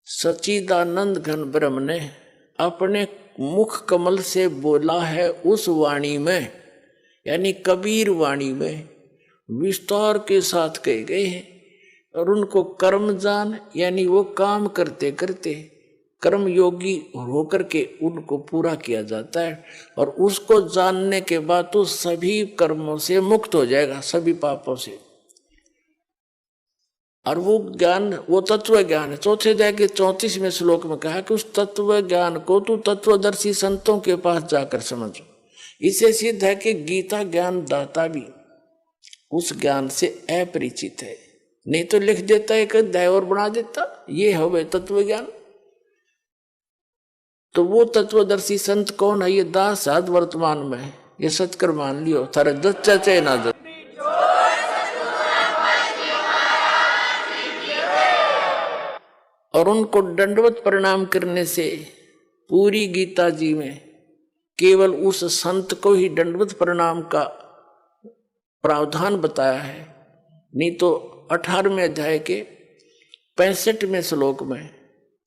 सच्चिदानंद घन ब्रह्म ने अपने मुख कमल से बोला है उस वाणी में, यानी कबीर वाणी में विस्तार के साथ कहे गए हैं। और उनको कर्म जान, यानी वो काम करते करते कर्म योगी होकर के उनको पूरा किया जाता है, और उसको जानने के बाद तो सभी कर्मों से मुक्त हो जाएगा, सभी पापों से। और वो ज्ञान, वो तत्व ज्ञान है। चौथे अध्याय के 34वें श्लोक में कहा कि उस तत्व ज्ञान को तू तत्वदर्शी संतों के पास जाकर समझ। इसे सिद्ध है कि गीता ज्ञान दाता भी उस ज्ञान से अपरिचित है, नहीं तो लिख देता एक अध्याय और बना देता, ये हो गए तत्व ज्ञान। तो वो तत्वदर्शी संत कौन है? ये दास साध वर्तमान में है, ये सत्कर मान लियो, थारे दस चाचे ना दस। और उनको दंडवत प्रणाम करने से पूरी गीता जी में केवल उस संत को ही दंडवत प्रणाम का प्रावधान बताया है, नहीं तो 18वें अध्याय के 65वें श्लोक में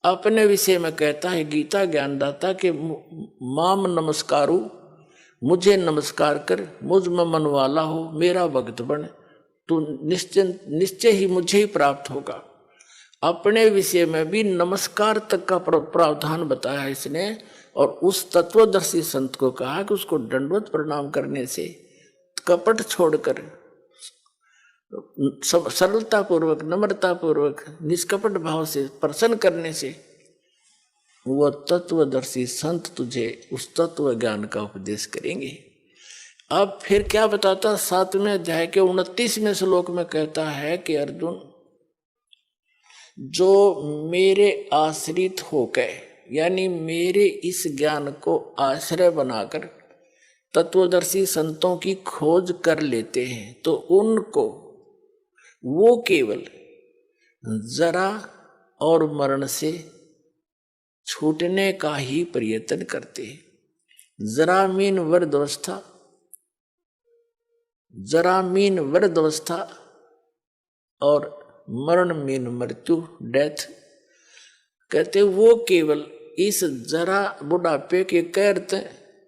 अपने विषय में कहता है गीता ज्ञानदाता के माम नमस्कारु, मुझे नमस्कार कर, मुझ में मन वाला हो, मेरा भक्त बन, तू निश्चय ही मुझे ही प्राप्त होगा। अपने विषय में भी नमस्कार तक का प्रावधान बताया इसने। और उस तत्वदर्शी संत को कहा कि उसको दंडवत प्रणाम करने से, कपट छोड़कर सब सरलता पूर्वक, नम्रता पूर्वक, निष्कपट भाव से प्रसन्न करने से वह तत्वदर्शी संत तुझे उस तत्व ज्ञान का उपदेश करेंगे। अब फिर क्या बताता, 7वें अध्याय के 29वें श्लोक में कहता है कि अर्जुन, जो मेरे आश्रित होकर, यानी मेरे इस ज्ञान को आश्रय बनाकर तत्वदर्शी संतों की खोज कर लेते हैं, तो उनको वो केवल जरा और मरण से छूटने का ही प्रयत्न करते हैं। जरा मीन वृद्धावस्था, जरा मीन वृद्धावस्था और मरण मीन मृत्यु, डेथ। कहते वो केवल इस जरा बुढ़ापे के कैरत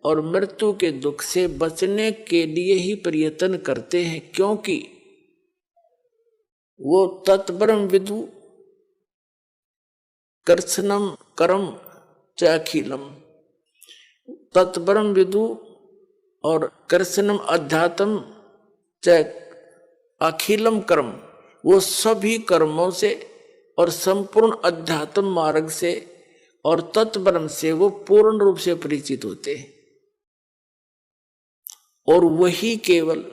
और मृत्यु के दुख से बचने के लिए ही प्रयत्न करते हैं, क्योंकि वो तत्ब्रह्म विदु कर्षणम कर्म च अखिलम, तत्ब्रह्म विदु और कर्षणम अध्यात्म च अखिलम कर्म, वो सभी कर्मों से और संपूर्ण अध्यात्म मार्ग से और तत्ब्रह्म से वो पूर्ण रूप से परिचित होते हैं, और वही केवल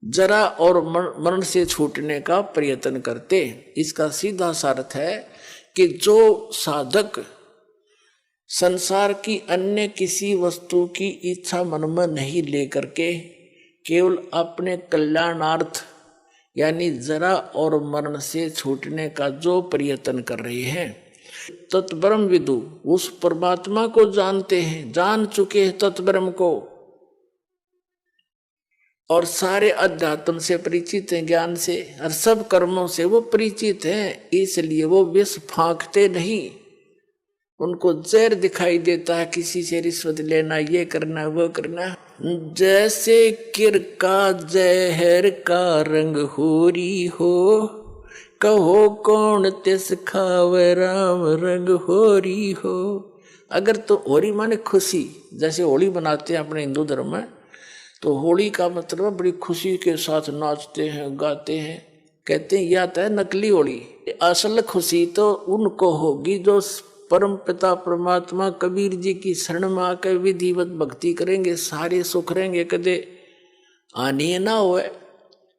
जरा और मरण से छूटने का प्रयत्न करते हैं। इसका सीधा सा अर्थ है कि जो साधक संसार की अन्य किसी वस्तु की इच्छा मन में नहीं लेकर के केवल अपने कल्याणार्थ यानी जरा और मरण से छूटने का जो प्रयत्न कर रहे हैं, तत्ब्रह्म विदु उस परमात्मा को जानते हैं, जान चुके हैं तत्ब्रह्म को, और सारे अध्यात्म से परिचित हैं, ज्ञान से और सब कर्मों से वो परिचित हैं, इसलिए वो विष फांकते नहीं। उनको जहर दिखाई देता है, किसी से रिश्वत लेना, ये करना, वो करना। जैसे किर का जहर का रंग होरी हो, कहो कौन तिस खावे राम रंग होरी हो। अगर तो होरी माने खुशी, जैसे होली बनाते हैं अपने हिंदू धर्म में, तो होली का मतलब बड़ी खुशी के साथ नाचते हैं, गाते हैं, कहते हैं यह तो है नकली होली। असल खुशी तो उनको होगी जो परम पिता परमात्मा कबीर जी की शरण में आकर विधिवत भक्ति करेंगे, सारे सुख रहेंगे, कदे आनी ना होए।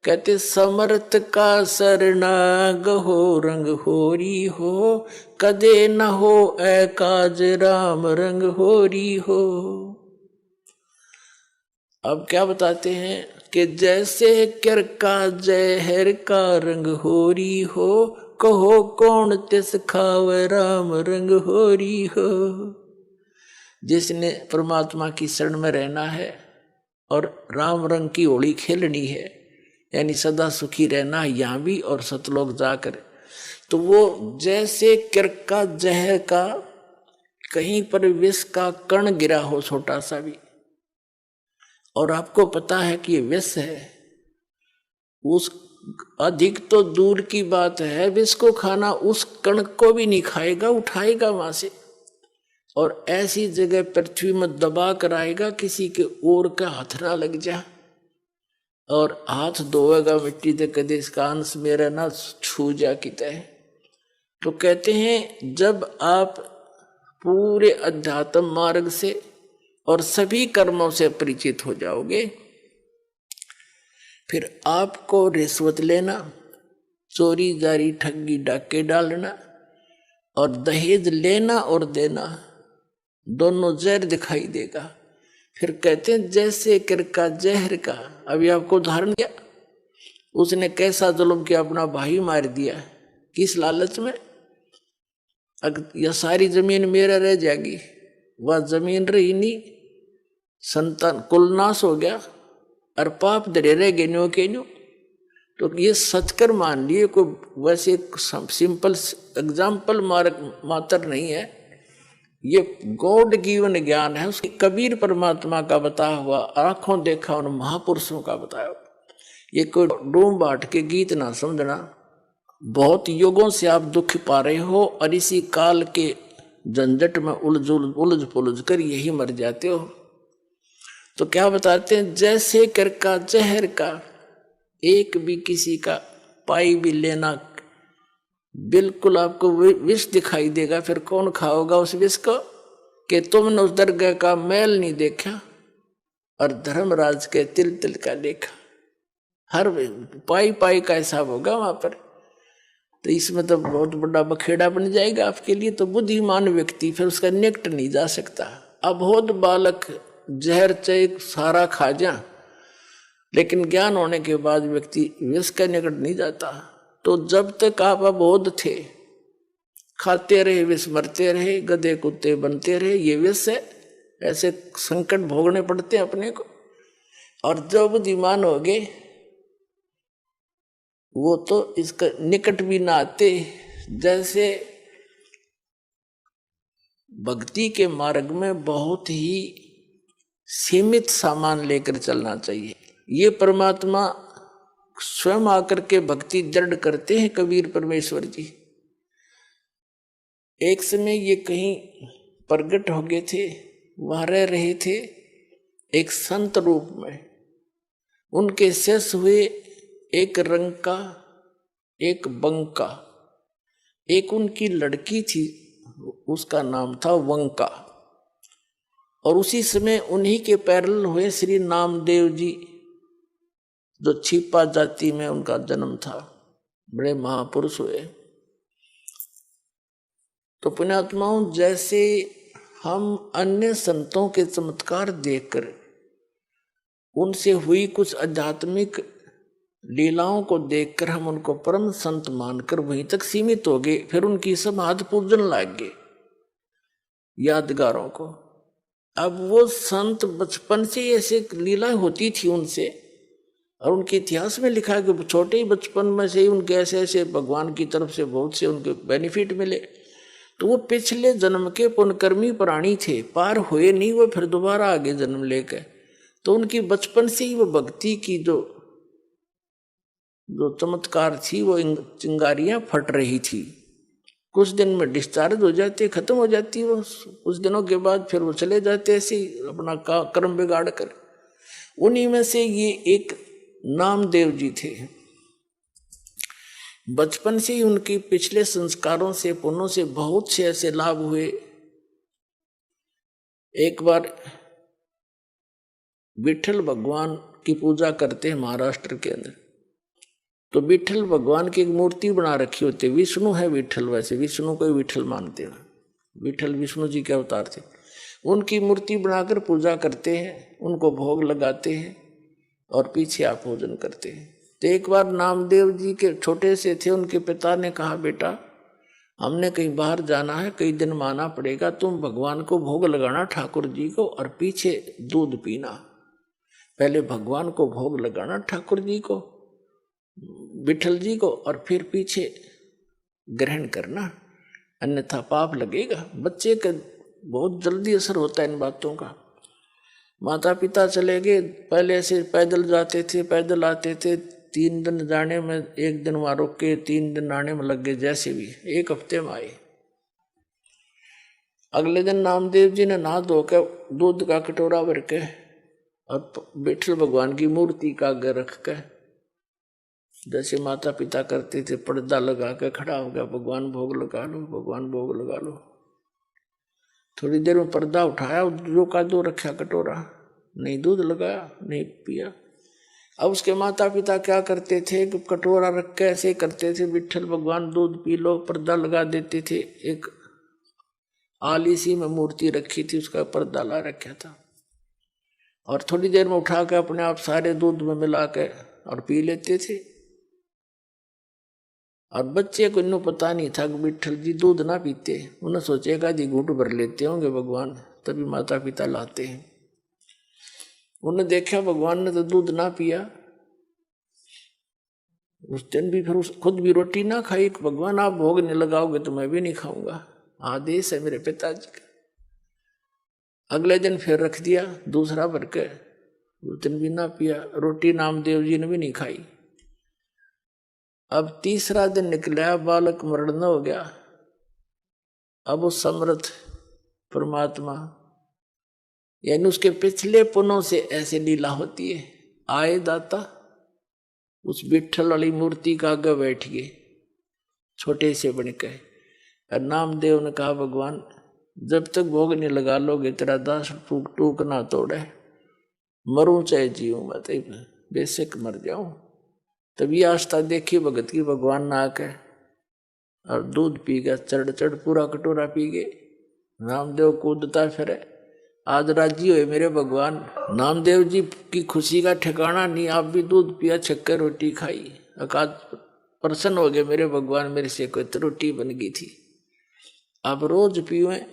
कहते समर्थ का शरणाग हो रंग होरी हो, कदे न हो ऐ काज राम रंग होरी हो। अब क्या बताते हैं कि जैसे किर का जहर का रंग होरी हो, कहो कौन तिस खावे राम रंग होरी हो। जिसने परमात्मा की शरण में रहना है और राम रंग की होली खेलनी है, यानी सदा सुखी रहना है यहाँ भी और सतलोक जाकर, तो वो जैसे किर का जहर का कहीं पर विष का कण गिरा हो छोटा सा भी, और आपको पता है कि ये विष है, उस अधिक तो दूर की बात है, विष को खाना उस कण को भी नहीं खाएगा, उठाएगा वहां से और ऐसी जगह पृथ्वी में दबा कर आएगा किसी के ओर का हाथ ना लग जा, और हाथ धोएगा मिट्टी से, कदे इसका अंश मेरा ना छू जा किता है। तो कहते हैं जब आप पूरे अध्यात्म मार्ग से और सभी कर्मों से परिचित हो जाओगे, फिर आपको रिश्वत लेना, चोरी जारी ठगी डाके डालना और दहेज लेना और देना दोनों जहर दिखाई देगा। फिर कहते हैं जैसे किर का जहर का, अभी आपको उदाहरण दिया, उसने कैसा जुल्म किया, अपना भाई मार दिया, किस लालच में, यह सारी जमीन मेरा रह जाएगी, वह जमीन रही नहीं, संतान कुलनाश हो गया और पाप धरे रह गए न्यो के न्यो। तो ये सचकर मान लिए, कोई वैसे सिंपल एग्जाम्पल मात्र नहीं है, ये गॉड गिवन ज्ञान है, उसकी कबीर परमात्मा का बताया हुआ, आंखों देखा उन महापुरुषों का बताया। ये कोई डूम बाट के गीत ना समझना। बहुत युगों से आप दुख पा रहे हो और इसी काल के झंझट में उलझ पुलझ कर यही मर जाते हो। तो क्या बताते हैं, जैसे कर का जहर का एक भी किसी का पाई भी लेना, बिल्कुल आपको विष दिखाई देगा। फिर कौन खाओगा उस विष को, कि तुमने उस दरगाह का मैल नहीं देखा और धर्मराज के तिल तिल का देखा। हर पाई पाई का हिसाब होगा वहां पर। तो इसमें तो बहुत बड़ा बखेड़ा बन जाएगा आपके लिए। तो बुद्धिमान व्यक्ति फिर उसका निकट नहीं जा सकता। अबोध बालक जहर चाहे सारा खा जा, लेकिन ज्ञान होने के बाद व्यक्ति विष के निकट नहीं जाता। तो जब तक आप अबोध थे, खाते रहे विष, मरते रहे, गधे कुत्ते बनते रहे, ये विष है। ऐसे संकट भोगने पड़ते हैं अपने को। और जब बुद्धिमान हो गए, वो तो इसका निकट भी ना आते। जैसे भक्ति के मार्ग में बहुत ही सीमित सामान लेकर चलना चाहिए। ये परमात्मा स्वयं आकर के भक्ति दृढ़ करते हैं कबीर परमेश्वर जी। एक समय ये कहीं प्रकट हो गए थे, वहां रह रहे थे एक संत रूप में। उनके शेष हुए एक रंग का, एक बंका, एक उनकी लड़की थी, उसका नाम था वंका। और उसी समय उन्हीं के पैरेलल हुए श्री नामदेव जी, जो छिपा जाति में उनका जन्म था, बड़े महापुरुष हुए। तो पुण्यात्माओं, जैसे हम अन्य संतों के चमत्कार देखकर उनसे हुई कुछ आध्यात्मिक लीलाओं को देखकर हम उनको परम संत मानकर वहीं तक सीमित हो गए, फिर उनकी समाधि पूजन लग गए यादगारों को। अब वो संत बचपन से ऐसे लीला होती थी उनसे, और उनके इतिहास में लिखा है कि छोटे ही बचपन में से ही उनके ऐसे ऐसे भगवान की तरफ से बहुत से उनके बेनिफिट मिले। तो वो पिछले जन्म के पुण्यकर्मी प्राणी थे, पार हुए नहीं वो, फिर दोबारा आगे जन्म लेकर। तो उनकी बचपन से ही वो भक्ति की जो चमत्कार थी, वो चिंगारियां फट रही थी। कुछ दिन में डिस्चार्ज हो जाते, खत्म हो जाती वो, कुछ दिनों के बाद फिर वो चले जाते ऐसे अपना कर्म बिगाड़ कर। उन्हीं में से ये एक नामदेव जी थे। बचपन से ही उनके पिछले संस्कारों से, पुण्यों से बहुत से ऐसे लाभ हुए। एक बार विठल भगवान की पूजा करते हैं महाराष्ट्र के अंदर, तो विठल भगवान की एक मूर्ति बना रखी होती है। विष्णु है विठल, वैसे विष्णु को विठल मानते हैं, विठल विष्णु जी के अवतार थे। उनकी मूर्ति बनाकर पूजा करते हैं, उनको भोग लगाते हैं और पीछे आप भोजन करते हैं। तो एक बार नामदेव जी के छोटे से थे, उनके पिता ने कहा, बेटा हमने कहीं बाहर जाना है, कई दिन माना पड़ेगा, तुम भगवान को भोग लगाना ठाकुर जी को, और पीछे दूध पीना। पहले भगवान को भोग लगाना ठाकुर जी को, विठल जी को, और फिर पीछे ग्रहण करना, अन्यथा पाप लगेगा। बच्चे का बहुत जल्दी असर होता है इन बातों का। माता पिता चले गए, पहले ऐसे पैदल जाते थे, पैदल आते थे, 3 दिन जाने में, 1 दिन वहां रुक के 3 दिन आने में लग गए, जैसे भी 1 हफ्ते में आए। अगले दिन नामदेव जी ने नहा धोकर दूध का कटोरा भर के और विठल भगवान की मूर्ति का आगे रख के, जैसे माता पिता करते थे, पर्दा लगा के खड़ा हो गया, भगवान भोग लगा लो, भगवान भोग लगा लो। थोड़ी देर में पर्दा उठाया, जो का दो रखा कटोरा, नहीं दूध लगाया, नहीं पिया। अब उसके माता पिता क्या करते थे कि कटोरा रख के ऐसे करते थे, विठल भगवान दूध पी लो, पर्दा लगा देते थे। एक आली सी में मूर्ति रखी थी, उसका पर्दा ला रखा था, और थोड़ी देर में उठा के अपने आप सारे दूध में मिला के और पी लेते थे। और बच्चे को इन्हों पता नहीं था कि विठल जी दूध ना पीते, उन्हें सोचेगा जी घूंट भर लेते होंगे भगवान, तभी माता पिता लाते हैं। उन्हें देखा भगवान ने तो दूध ना पिया, उस दिन भी फिर खुद भी रोटी ना खाई। भगवान आप भोग नहीं लगाओगे तो मैं भी नहीं खाऊंगा, आदेश है मेरे पिताजी का। अगले दिन फिर रख दिया दूसरा भर के, उस दिन भी ना पिया, रोटी नामदेव जी ने भी नहीं खाई। अब तीसरा दिन निकला, बालक मरण हो गया। अब उस समर्थ परमात्मा, यानी उसके पिछले पुण्यों से ऐसे लीला होती है। आए दाता उस विठल वाली मूर्ति का आगे बैठ गए, छोटे से बन के। और नामदेव ने कहा, भगवान जब तक भोग नहीं लगा लोगे तेरा दास टूक टूक ना तोड़े, मरूं चाहे जीऊं, मैं बेशक मर जाऊं। तभी आस्था देखी भगत की, भगवान ना आके और दूध पी गया, चढ़ चढ़ पूरा कटोरा पी गए। नामदेव कूदता फिरे, आज राजी हुए मेरे भगवान। नामदेव जी की खुशी का ठिकाना नहीं, आप भी दूध पिया, छक्कर रोटी खाई, अकाज प्रसन्न हो गए मेरे भगवान, मेरे से कोई तो रोटी बन गई थी। आप रोज पीवे,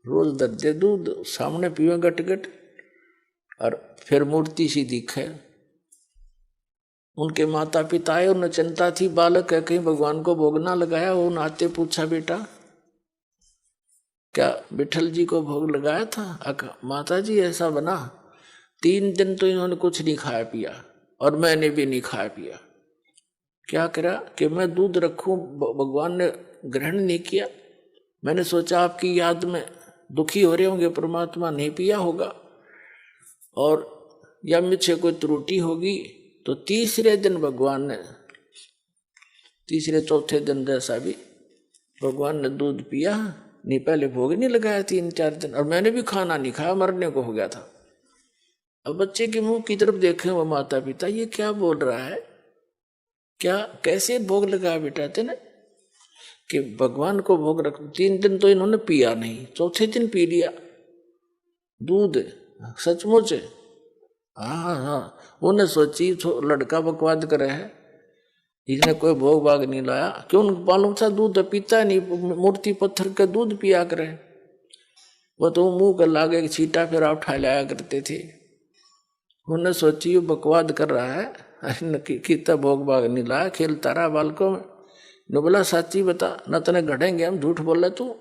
रोज दर्जे दूध सामने पीवे गट गट, और फिर मूर्ति सी दिखे। उनके माता पिता आए, उन्हें चिंता थी, बालक है कहीं भगवान को भोग ना लगाया। वो नाते पूछा, बेटा क्या विठल जी को भोग लगाया था? माता जी ऐसा बना। 3 दिन तो इन्होंने कुछ नहीं खाया पिया और मैंने भी नहीं खाया पिया। क्या करा कि मैं दूध रखूं, भगवान ने ग्रहण नहीं किया। मैंने सोचा आपकी याद में दुखी हो रहे होंगे, परमात्मा नहीं पिया होगा और या मुझसे कोई त्रुटि होगी। तो तीसरे दिन भगवान ने, तीसरे चौथे दिन जैसा भी भगवान ने दूध पिया। नहीं पहले भोग नहीं लगाया 3-4 दिन, और मैंने भी खाना नहीं खाया, मरने को हो गया था। अब बच्चे के मुंह की तरफ देखे वो माता पिता, ये क्या बोल रहा है, क्या कैसे भोग लगाया बेटा तेने कि भगवान को भोग रख। 3 दिन तो इन्होंने पिया नहीं, चौथे दिन पी लिया दूध, सचमुच। हाँ हाँ, उन्हें सोची लड़का बकवाद करे है, इसने कोई भोग भाग नहीं लाया। क्यों मालूम था दूध पीता नहीं, मूर्ति पत्थर का दूध पिया करे। वो तो मुंह कर लागे छीटा फिर आप उठा लाया करते थे। उन्हें सोची ये बकवाद कर रहा है, कितना भोग भाग नहीं लाया, खेलता रहा बालकों में। न बोला सच्ची बता, न तने घड़ेंगे हम, झूठ बोले तू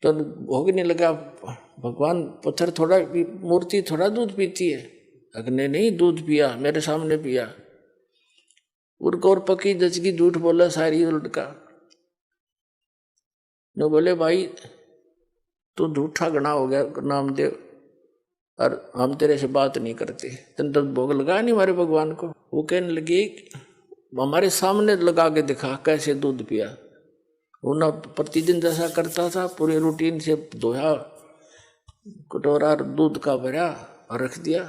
तो भोग नहीं लगा। भगवान पत्थर थोड़ा, मूर्ति थोड़ा दूध पीती है। अग्नि नहीं दूध पिया, मेरे सामने पिया। उनको और पकी दचकी झूठ बोला सारी लड़का। न बोले भाई तू झूठा गणा हो गया नामदेव, और हम तेरे से बात नहीं करते, तेने तो भोग लगा नहीं हमारे भगवान को। वो कहने लगे हमारे सामने लगा के दिखा कैसे दूध पिया। वो ना प्रतिदिन जैसा करता था, पूरे रूटीन से धोया, कटोरा दूध का भरा और रख दिया।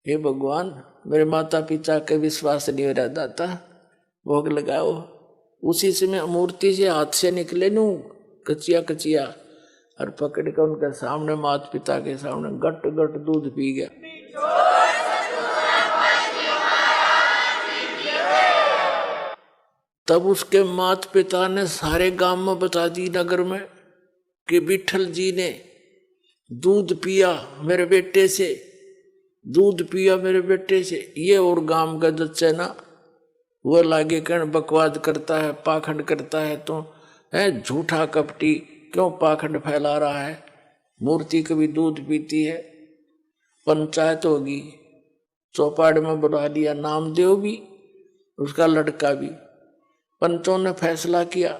हे भगवान मेरे माता पिता के विश्वास नहीं हो रहा दाता, भोग लगाओ। उसी समय मूर्ति से हाथ से निकले नू कचिया कचिया, और पकड़ कर उनके सामने, माता पिता के सामने गट गट दूध पी गया। तब उसके माता पिता ने सारे गांव में बता दी, नगर में, कि विठल जी ने दूध पिया मेरे बेटे से, दूध पिया मेरे बेटे से। ये और गांव का बच्चे ना वो लागे कहने बकवाद करता है, पाखंड करता है, तो है झूठा कपटी, क्यों पाखंड फैला रहा है। मूर्ति कभी दूध पीती है। पंचायत होगी, चौपाड़ में बुला लिया नामदेव भी, उसका लड़का भी। पंचों ने फैसला किया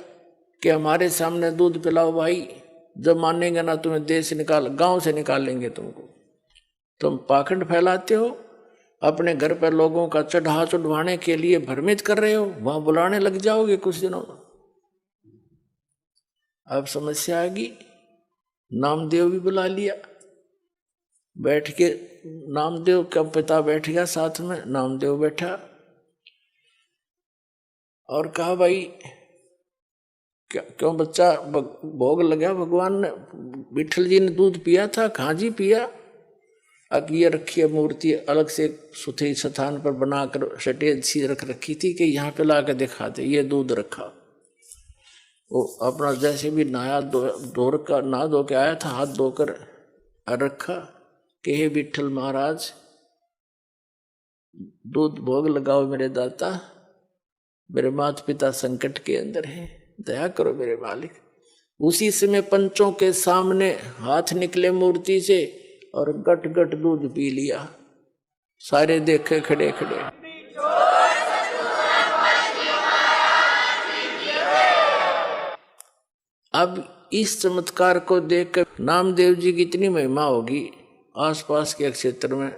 कि हमारे सामने दूध पिलाओ भाई, जब मानेंगे ना तुम्हें देश से निकाल, गांव से निकालेंगे तुमको। तुम पाखंड फैलाते हो, अपने घर पर लोगों का चढ़ा चढ़वाने के लिए भ्रमित कर रहे हो, वहां बुलाने लग जाओगे कुछ दिनों में। अब समस्या आएगी। नामदेव भी बुला लिया, बैठ के नामदेव का पिता बैठ गया साथ में, नामदेव बैठा और कहा भाई क्यों बच्चा भोग लगा, भगवान ने, विठल जी ने दूध पिया था, कहाँ जी पिया। अब ये रखी मूर्ति अलग से सुथरी स्थान पर बनाकर सटेज सी रख रखी थी कि यहाँ पे ला के दिखा दे, ये दूध रखा। वो अपना जैसे भी नहा धो के आया था, हाथ धोकर रखा कि हे विठल महाराज दूध भोग लगाओ मेरे दाता, मेरे माता पिता संकट के अंदर हैं, दया करो मेरे मालिक। उसी समय पंचों के सामने हाथ निकले मूर्ति से और गट गट दूध पी लिया। सारे देखे खड़े खड़े। अब इस चमत्कार को देखकर नामदेव जी की इतनी महिमा होगी, आसपास के क्षेत्र में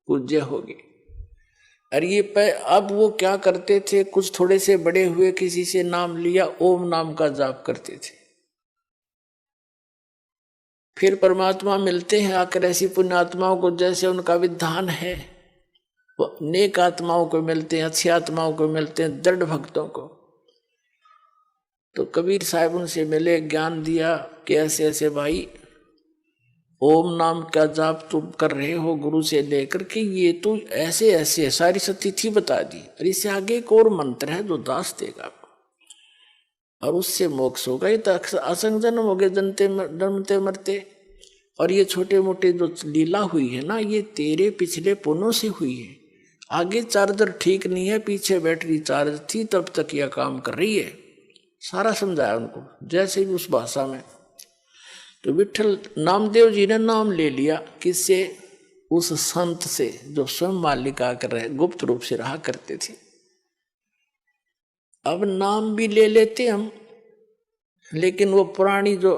पूज्य होगी। और ये अब वो क्या करते थे, कुछ थोड़े से बड़े हुए, किसी से नाम लिया, ओम नाम का जाप करते थे। फिर परमात्मा मिलते हैं आकर ऐसी पुण्यात्माओं को, जैसे उनका विधान है, वो नेक आत्माओं को मिलते हैं, अच्छी आत्माओं को मिलते हैं, दृढ़ भक्तों को। तो कबीर साहब उनसे मिले, ज्ञान दिया कि ऐसे ऐसे भाई ओम नाम का जाप तुम कर रहे हो गुरु से लेकर के, ये तो ऐसे ऐसे सारी सतिथि बता दी, और इससे आगे एक और मंत्र है जो दास देगा आपको, और उससे मोक्ष होगा। ये तो असंग जन्म हो गए, जन्मते मरते। और ये छोटे मोटे जो लीला हुई है ना, ये तेरे पिछले पुण्यों से हुई है। आगे चार्जर ठीक नहीं है, पीछे बैटरी चार्ज थी, तब तक यह काम कर रही है। सारा समझाया उनको जैसे भी उस भाषा में। तो विठल नामदेव जी ने नाम ले लिया किससे? उस संत से जो स्वयं मालिक आकर रहे, गुप्त रूप से रहा करते थे। अब नाम भी ले लेते हम, लेकिन वो पुरानी जो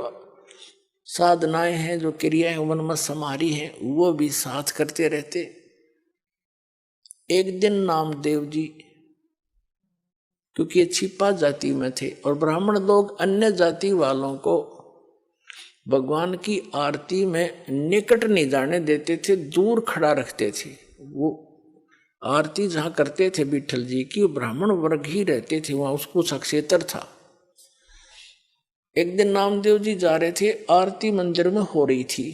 साधनाएं हैं, जो क्रियाएं मन में समारी हैं, वो भी साथ करते रहते। एक दिन नामदेव जी, क्योंकि ये छिपा जाति में थे और ब्राह्मण लोग अन्य जाति वालों को भगवान की आरती में निकट नहीं जाने देते थे, दूर खड़ा रखते थे। वो आरती जहां करते थे विठल जी की, वो ब्राह्मण वर्ग ही रहते थे, वहां उसको सक्षेत्र था। एक दिन नामदेव जी जा रहे थे, आरती मंदिर में हो रही थी।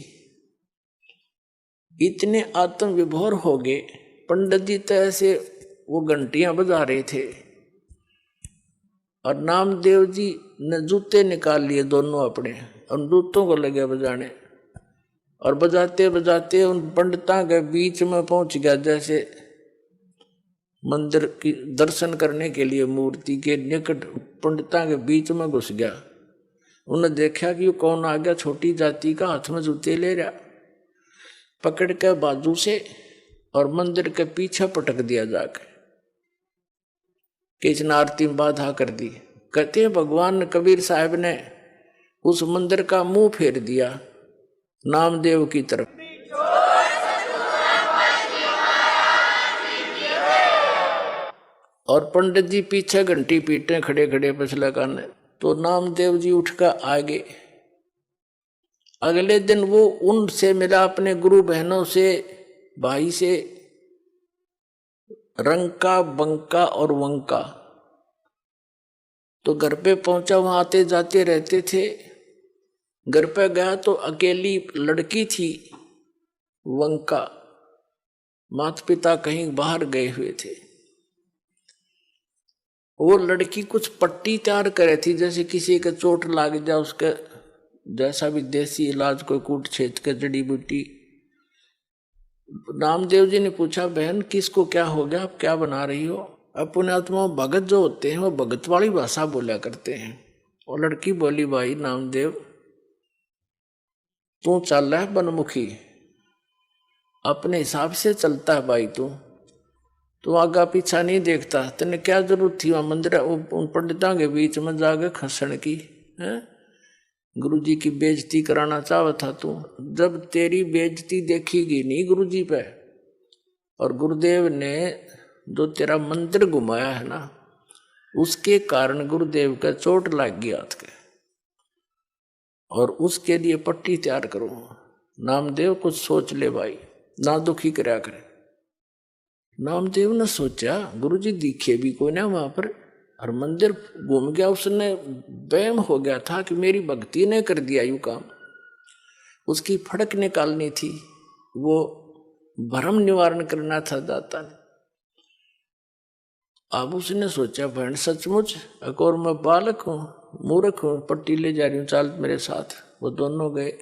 इतने आत्म विभोर हो गए, पंडित जी तो ऐसे वो घंटियां बजा रहे थे और नामदेव जी ने जूते निकाल लिए दोनों अपने और जूतों को लगे बजाने, और बजाते बजाते उन पंडितां के बीच में पहुंच गया। जैसे मंदिर की दर्शन करने के लिए मूर्ति के निकट पंडितां के बीच में घुस गया। उन्हें देखा कि कौन आ गया, छोटी जाति का, हाथ में जूते ले रहा, पकड़ के बाजू से और मंदिर के पीछे पटक दिया जाके, कि इसने आरती में बाधा कर दी। कहते हैं भगवान कबीर साहब ने उस मंदिर का मुंह फेर दिया नामदेव की तरफ। और पंडित जी पीछे घंटी पीटे खड़े खड़े पछला करने। तो नामदेव जी उठकर आगे। अगले दिन वो उनसे मिला, अपने गुरु बहनों से, भाई से, रंका, बंका और वंका। तो घर पे पहुंचा, वहां आते जाते रहते थे। घर पे गया तो अकेली लड़की थी वंका, माता पिता कहीं बाहर गए हुए थे। वो लड़की कुछ पट्टी तैयार करे थी, जैसे किसी के चोट लाग जाए उसके जैसा भी देसी इलाज, कोई कूट छेद के जड़ी बूटी। नामदेव जी ने पूछा, बहन किसको क्या हो गया, आप क्या बना रही हो? अपने आत्मा भगत जो होते हैं वो भगत वाली भाषा बोला करते हैं। और लड़की बोली, भाई नामदेव तू चल रहा है बनमुखी, अपने हिसाब से चलता है भाई, तू आगा पीछा नहीं देखता। तेने क्या जरूरत थी वहां मंदिर उन पंडितों के बीच में जाके खसण की है? गुरु जी की बेइज्जती कराना चाहता था तू। जब तेरी बेइज्जती देखीगी नहीं गुरु जी पे, और गुरुदेव ने जो तेरा मंदिर घुमाया है ना, उसके कारण गुरुदेव का चोट लग गई हाथ के, और उसके लिए पट्टी तैयार करो। नामदेव कुछ सोच ले भाई, ना दुखी कराया करे। नामदेव ने सोचा, गुरु जी दिखे भी कोई ना वहां पर, और मंदिर घूम गया। उसने वहम हो गया था कि मेरी भक्ति ने कर दिया यू काम। उसकी फड़क निकालनी थी, वो भ्रम निवारण करना था दाता ने। अब उसने सोचा, बहन सचमुच एक और मैं बालक हूँ, मूर्ख हूँ, पट्टी ले जा रही हूँ, चाल मेरे साथ। वो दोनों गए।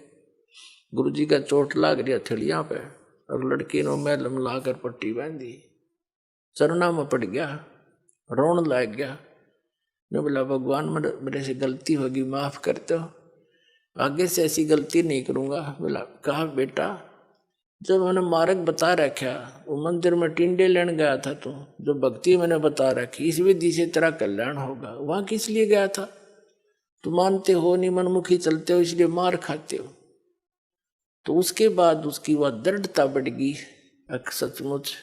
गुरु जी का चोट लाग रही हथेलियां पे, और लड़की ने मैलम लाकर पट्टी बांधी, चरना में पड़ गया, रोन लग गया। मैं बोला, भगवान मेरे से गलती होगी, माफ कर दो, आगे से ऐसी गलती नहीं करूंगा। बोला, कहा बेटा, जब मैंने मार्ग बता रखा, वो मंदिर में टिंडे लेने गया था तू, जो भक्ति मैंने बता रखी, इस विधि से तेरा कल्याण होगा, वहां किस लिए गया था? तू मानते हो नहीं, मनमुखी चलते हो, इसलिए मार खाते हो। तो उसके बाद उसकी वह दृढ़ता बढ़ गई सचमुच।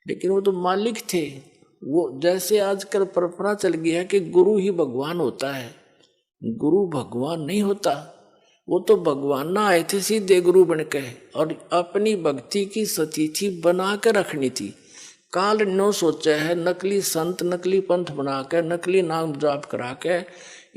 लेकिन वो तो मालिक थे। वो जैसे आजकल परंपरा चल गई है कि गुरु ही भगवान होता है, गुरु भगवान नहीं होता। वो तो भगवान ना आए थे सीधे गुरु बन के, और अपनी भक्ति की सतिथि बना के रखनी थी। काल नो सोचा है नकली संत, नकली पंथ बना के, नकली नाम जाप करा के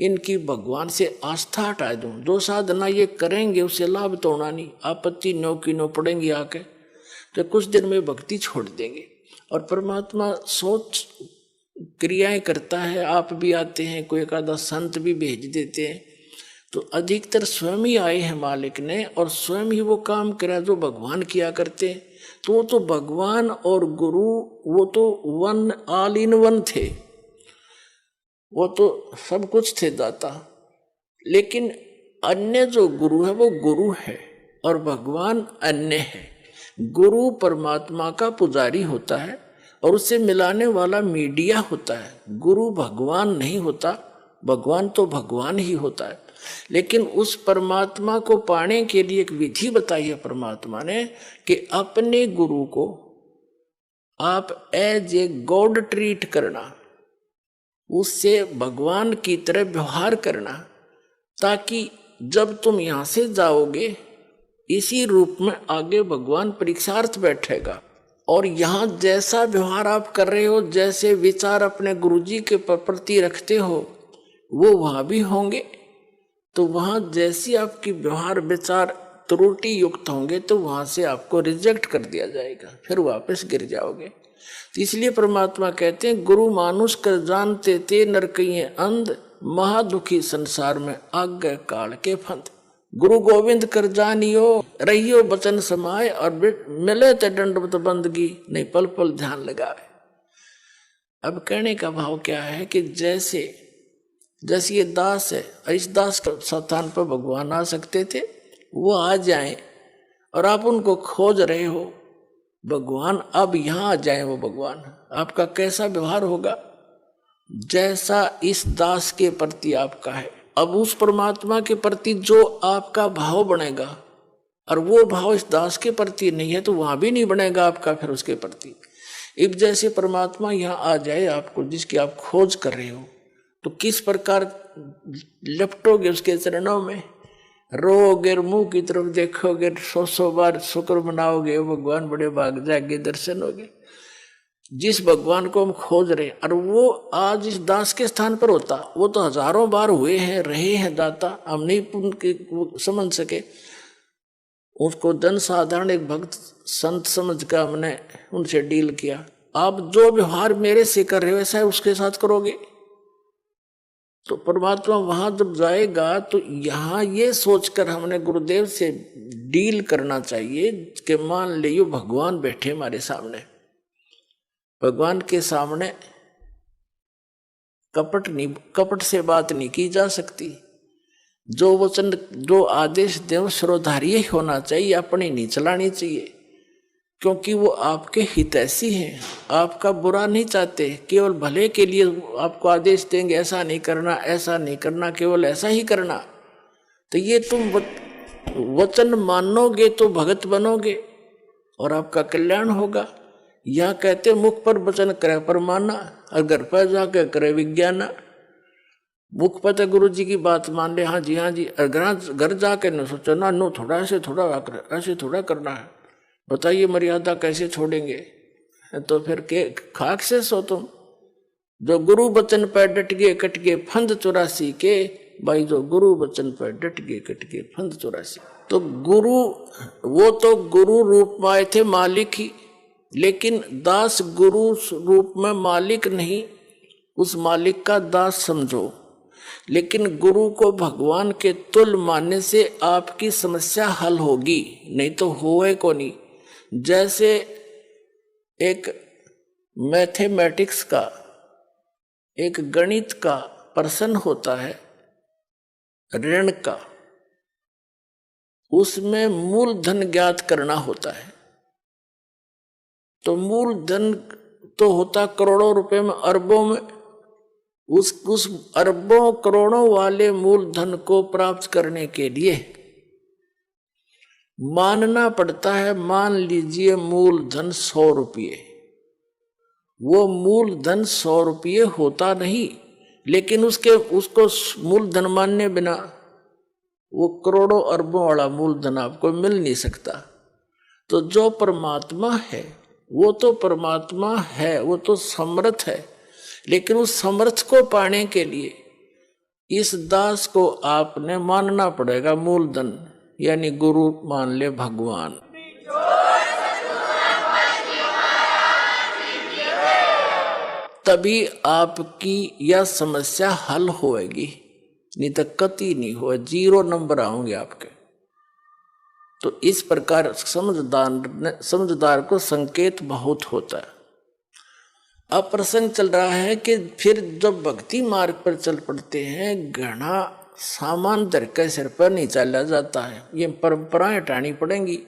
इनकी भगवान से आस्था हटा दूं। जो साधना ये करेंगे उससे लाभ तो होना नहीं, आपत्ति नो की नो पड़ेंगी आके, तो कुछ दिन में भक्ति छोड़ देंगे। और परमात्मा सोच क्रियाएं करता है, आप भी आते हैं, कोई एक आधा संत भी भेज देते हैं। तो अधिकतर स्वयं ही आए हैं मालिक ने, और स्वयं ही वो काम करा जो भगवान किया करते। तो वो तो भगवान और गुरु, वो तो वन, ऑल इन वन थे। वो तो सब कुछ थे दाता। लेकिन अन्य जो गुरु है वो गुरु है और भगवान अन्य है। गुरु परमात्मा का पुजारी होता है और उससे मिलाने वाला मीडिया होता है। गुरु भगवान नहीं होता, भगवान तो भगवान ही होता है। लेकिन उस परमात्मा को पाने के लिए एक विधि बताई है परमात्मा ने कि अपने गुरु को आप एज ए गॉड ट्रीट करना, उससे भगवान की तरह व्यवहार करना, ताकि जब तुम यहां से जाओगे इसी रूप में आगे भगवान परीक्षार्थ बैठेगा। और यहां जैसा व्यवहार आप कर रहे हो, जैसे विचार अपने गुरुजी के प्रति रखते हो, वो वहां भी होंगे। तो वहां जैसी आपकी व्यवहार विचार त्रुटि युक्त होंगे तो वहां से आपको रिजेक्ट कर दिया जाएगा, फिर वापस गिर जाओगे। तो इसलिए परमात्मा कहते हैं गुरु मानुष कर जानते ते नरकइये अंध, महादुखी संसार में आज्ञा काल के फंद। गुरु गोविंद कर जानियो रहियो बचन समाए, और मिले ते दंडवत बंदगी नहीं पल पल ध्यान लगाए। अब कहने का भाव क्या है कि जैसे ये दास है, इस दास के स्थान पर भगवान आ सकते थे, वो आ जाएं और आप उनको खोज रहे हो, भगवान अब यहां आ जाए। वो भगवान आपका कैसा व्यवहार होगा, जैसा इस दास के प्रति आपका है। अब उस परमात्मा के प्रति जो आपका भाव बनेगा और वो भाव इस दास के प्रति नहीं है तो वहां भी नहीं बनेगा आपका फिर उसके प्रति। अब जैसे परमात्मा यहाँ आ जाए आपको, जिसकी आप खोज कर रहे हो, तो किस प्रकार लपटोगे उसके चरणों में, रोगे, मुंह की तरफ देखोगे, 100 बार शुक्र मनाओगे, भगवान बड़े भाग जागे, दर्शन होगे। जिस भगवान को हम खोज रहे और वो आज इस दास के स्थान पर होता, वो तो हजारों बार हुए हैं, रहे हैं दाता, हम नहीं समझ सके। उसको जन साधारण एक भक्त संत समझ कर हमने उनसे डील किया। आप जो व्यवहार मेरे से कर रहे हो वैसा उसके साथ करोगे। तो परमात्मा वहां जब जाएगा तो यहाँ ये सोचकर हमने गुरुदेव से डील करना चाहिए कि मान लियो भगवान बैठे हमारे सामने, भगवान के सामने कपट से बात नहीं की जा सकती। जो वचन जो आदेश देव श्रोधार्य होना चाहिए, अपनी नहीं चलानी चाहिए, क्योंकि वो आपके हितैषी हैं, आपका बुरा नहीं चाहते, केवल भले के लिए आपको आदेश देंगे, ऐसा नहीं करना, ऐसा नहीं करना, केवल ऐसा ही करना। तो ये तुम वचन मानोगे तो भगत बनोगे और आपका कल्याण होगा। यह कहते मुख पर वचन करे पर माना, और घर पर जाकर करे विज्ञाना। मुख पर तो गुरु जी की बात मान ले, हाँ जी हाँ जी, और घर जाकर न सोचो ना, नो थोड़ा ऐसे थोड़ा करना है, बताइए मर्यादा कैसे छोड़ेंगे। तो फिर के खाक से सो तुम। जो गुरु वचन पर डट गए कट गए फंद 84 के, भाई जो गुरु वचन पर डट गए कट गए फंद 84। तो गुरु, वो तो गुरु रूप में आए थे मालिक ही, लेकिन दास गुरु रूप में मालिक नहीं, उस मालिक का दास समझो। लेकिन गुरु को भगवान के तुल्य मानने से आपकी समस्या हल होगी, नहीं तो होए को नहीं। जैसे एक मैथमेटिक्स का, एक गणित का प्रश्न होता है ऋण का, उसमें मूलधन ज्ञात करना होता है। तो मूलधन तो होता करोड़ों रुपए में, अरबों में। उस अरबों करोड़ों वाले मूलधन को प्राप्त करने के लिए मानना पड़ता है, मान लीजिए मूलधन 100 रुपये। वो मूलधन 100 रुपये होता नहीं, लेकिन उसको मूलधन मानने बिना वो करोड़ों अरबों वाला मूलधन आपको मिल नहीं सकता। तो जो परमात्मा है वो तो परमात्मा है, वो तो समर्थ है, लेकिन उस समर्थ को पाने के लिए इस दास को आपने मानना पड़ेगा मूलधन, यानी गुरु मान ले भगवान। तभी आपकी यह समस्या हल होएगी, नहीं तो कति नहीं हो, 0 नंबर आओगे आपके। तो इस प्रकार समझदार को संकेत बहुत होता है। अब प्रसंग चल रहा है कि फिर जब भक्ति मार्ग पर चल पड़ते हैं, घना सामान धर के सिर पर नहीं चला जाता है, ये परंपराएं हटानी पड़ेंगी।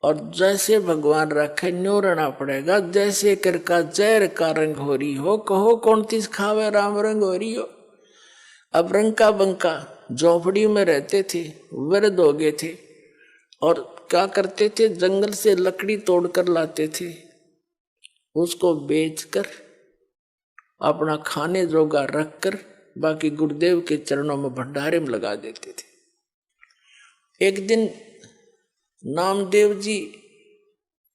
और जैसे भगवान रखे न्यो रहना पड़ेगा। जैसे कर का जहर का रंग हो रही हो, कहो कौन तीस खावे राम रंग हो रही हो। अब रंका बंका झोपड़ी में रहते थे, वृद्ध हो गए थे, और क्या करते थे, जंगल से लकड़ी तोड़कर लाते थे, उसको बेचकर अपना खाने जोगा रखकर बाकी गुरुदेव के चरणों में भंडारे में लगा देते थे। एक दिन नामदेव जी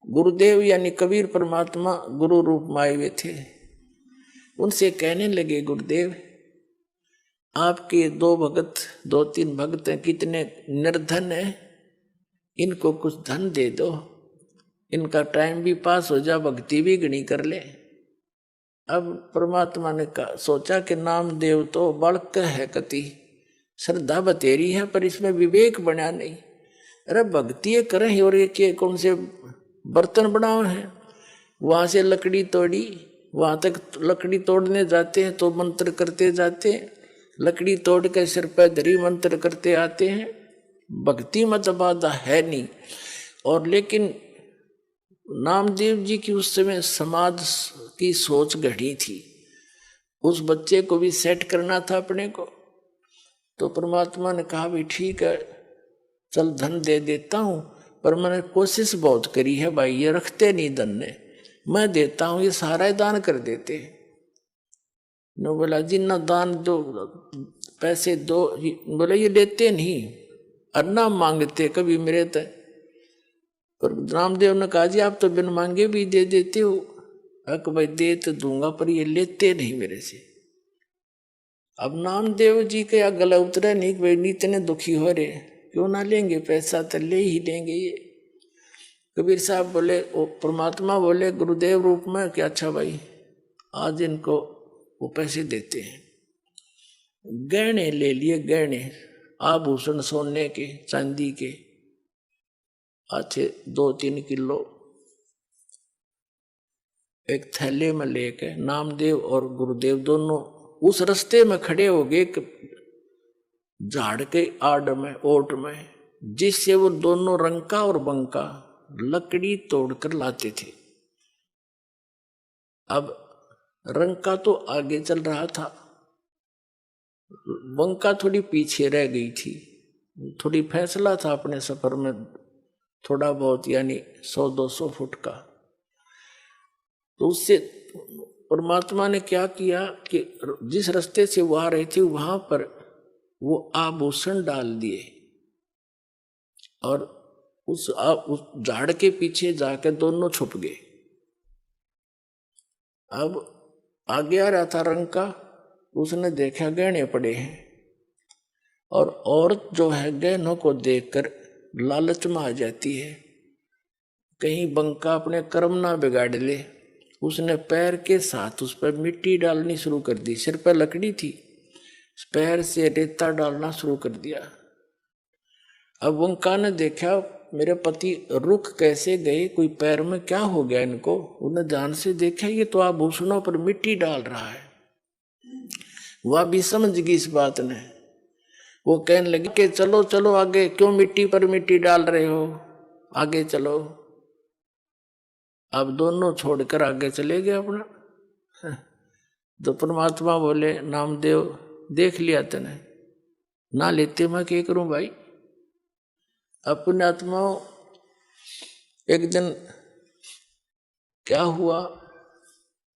गुरुदेव यानी कबीर परमात्मा गुरु रूप में आए हुए थे। उनसे कहने लगे, गुरुदेव आपके दो तीन भगत हैं, कितने निर्धन हैं, इनको कुछ धन दे दो, इनका टाइम भी पास हो जा, भक्ति भी गणी कर ले। अब परमात्मा ने सोचा कि नामदेव तो बड़क है, कति श्रद्धा बतेरी है, पर इसमें विवेक बना नहीं। अरे भक्ति करें और ये कौन से बर्तन बनाओ हैं। वहां से लकड़ी तोड़ी, वहां तक लकड़ी तोड़ने जाते हैं तो मंत्र करते जाते हैं, लकड़ी तोड़ के सिर पर धरी मंत्र करते आते हैं। भक्ति मत बाधा है नहीं। और लेकिन नामदेव जी की उस समय समाज की सोच घड़ी थी, उस बच्चे को भी सेट करना था अपने को। तो परमात्मा ने कहा भी ठीक है, चल धन दे देता हूं, पर मैंने कोशिश बहुत करी है भाई, ये रखते नहीं धन ने, मैं देता हूं, ये सारा दान कर देते। नो बोला जी ना दान दो, पैसे दो, बोला ये लेते नहीं, अन्ना मांगते कभी मेरे तक। पर रामदेव ने कहा जी आप तो बिन मांगे भी दे देते हो। अक भाई दे तो दूंगा, पर ये लेते नहीं मेरे से। अब नामदेव जी के या गला उतरा नहीं कि भाई इतने दुखी हो रहे, क्यों ना लेंगे, पैसा तो ले ही लेंगे ये। कबीर साहब बोले, परमात्मा बोले गुरुदेव रूप में कि अच्छा भाई आज इनको वो पैसे देते हैं। गहने ले लिए, गहने आभूषण सोने के चांदी के अच्छे 2-3 किलो एक थैले में लेके नामदेव और गुरुदेव दोनों उस रास्ते में खड़े हो गए, झाड़ के आड़ में, ओट में, जिससे वो दोनों रंका और बंका लकड़ी तोड़कर लाते थे। अब रंका तो आगे चल रहा था, बंका थोड़ी पीछे रह गई थी। थोड़ी फैसला था अपने सफर में, थोड़ा बहुत यानी 100-200 फुट का। तो उससे परमात्मा ने क्या किया कि जिस रास्ते से वो आ रही थी वहां पर वो आभूषण डाल दिए, और उस झाड़ के पीछे जाकर दोनों छुप गए। अब आगे आ रहा था रंका, उसने देखा गहने पड़े हैं, और औरत जो है गहनों को देखकर लालच में आ जाती है, कहीं बंका अपने कर्म ना बिगाड़ ले। उसने पैर के साथ उस पर मिट्टी डालनी शुरू कर दी। सिर पर लकड़ी थी, पैर से रेता डालना शुरू कर दिया। अब बंका ने देखा मेरे पति रुक कैसे गए, कोई पैर में क्या हो गया इनको। उन्हें ध्यान से देखा, ये तो आभूषणों पर मिट्टी डाल रहा है। वह भी समझ गई इस बात ने। वो कहने लगी कि चलो चलो आगे, क्यों मिट्टी पर मिट्टी डाल रहे हो, आगे चलो। अब दोनों छोड़कर आगे चले गए अपना। तो परमात्मा बोले, नामदेव देख लिया तने, ना लेते मैं क्या करूं भाई। अपने आत्माओं एक दिन क्या हुआ,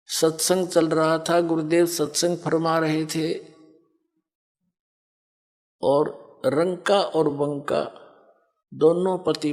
सत्संग चल रहा था, गुरुदेव सत्संग फरमा रहे थे, और रंका और बंका दोनों पति पत्नी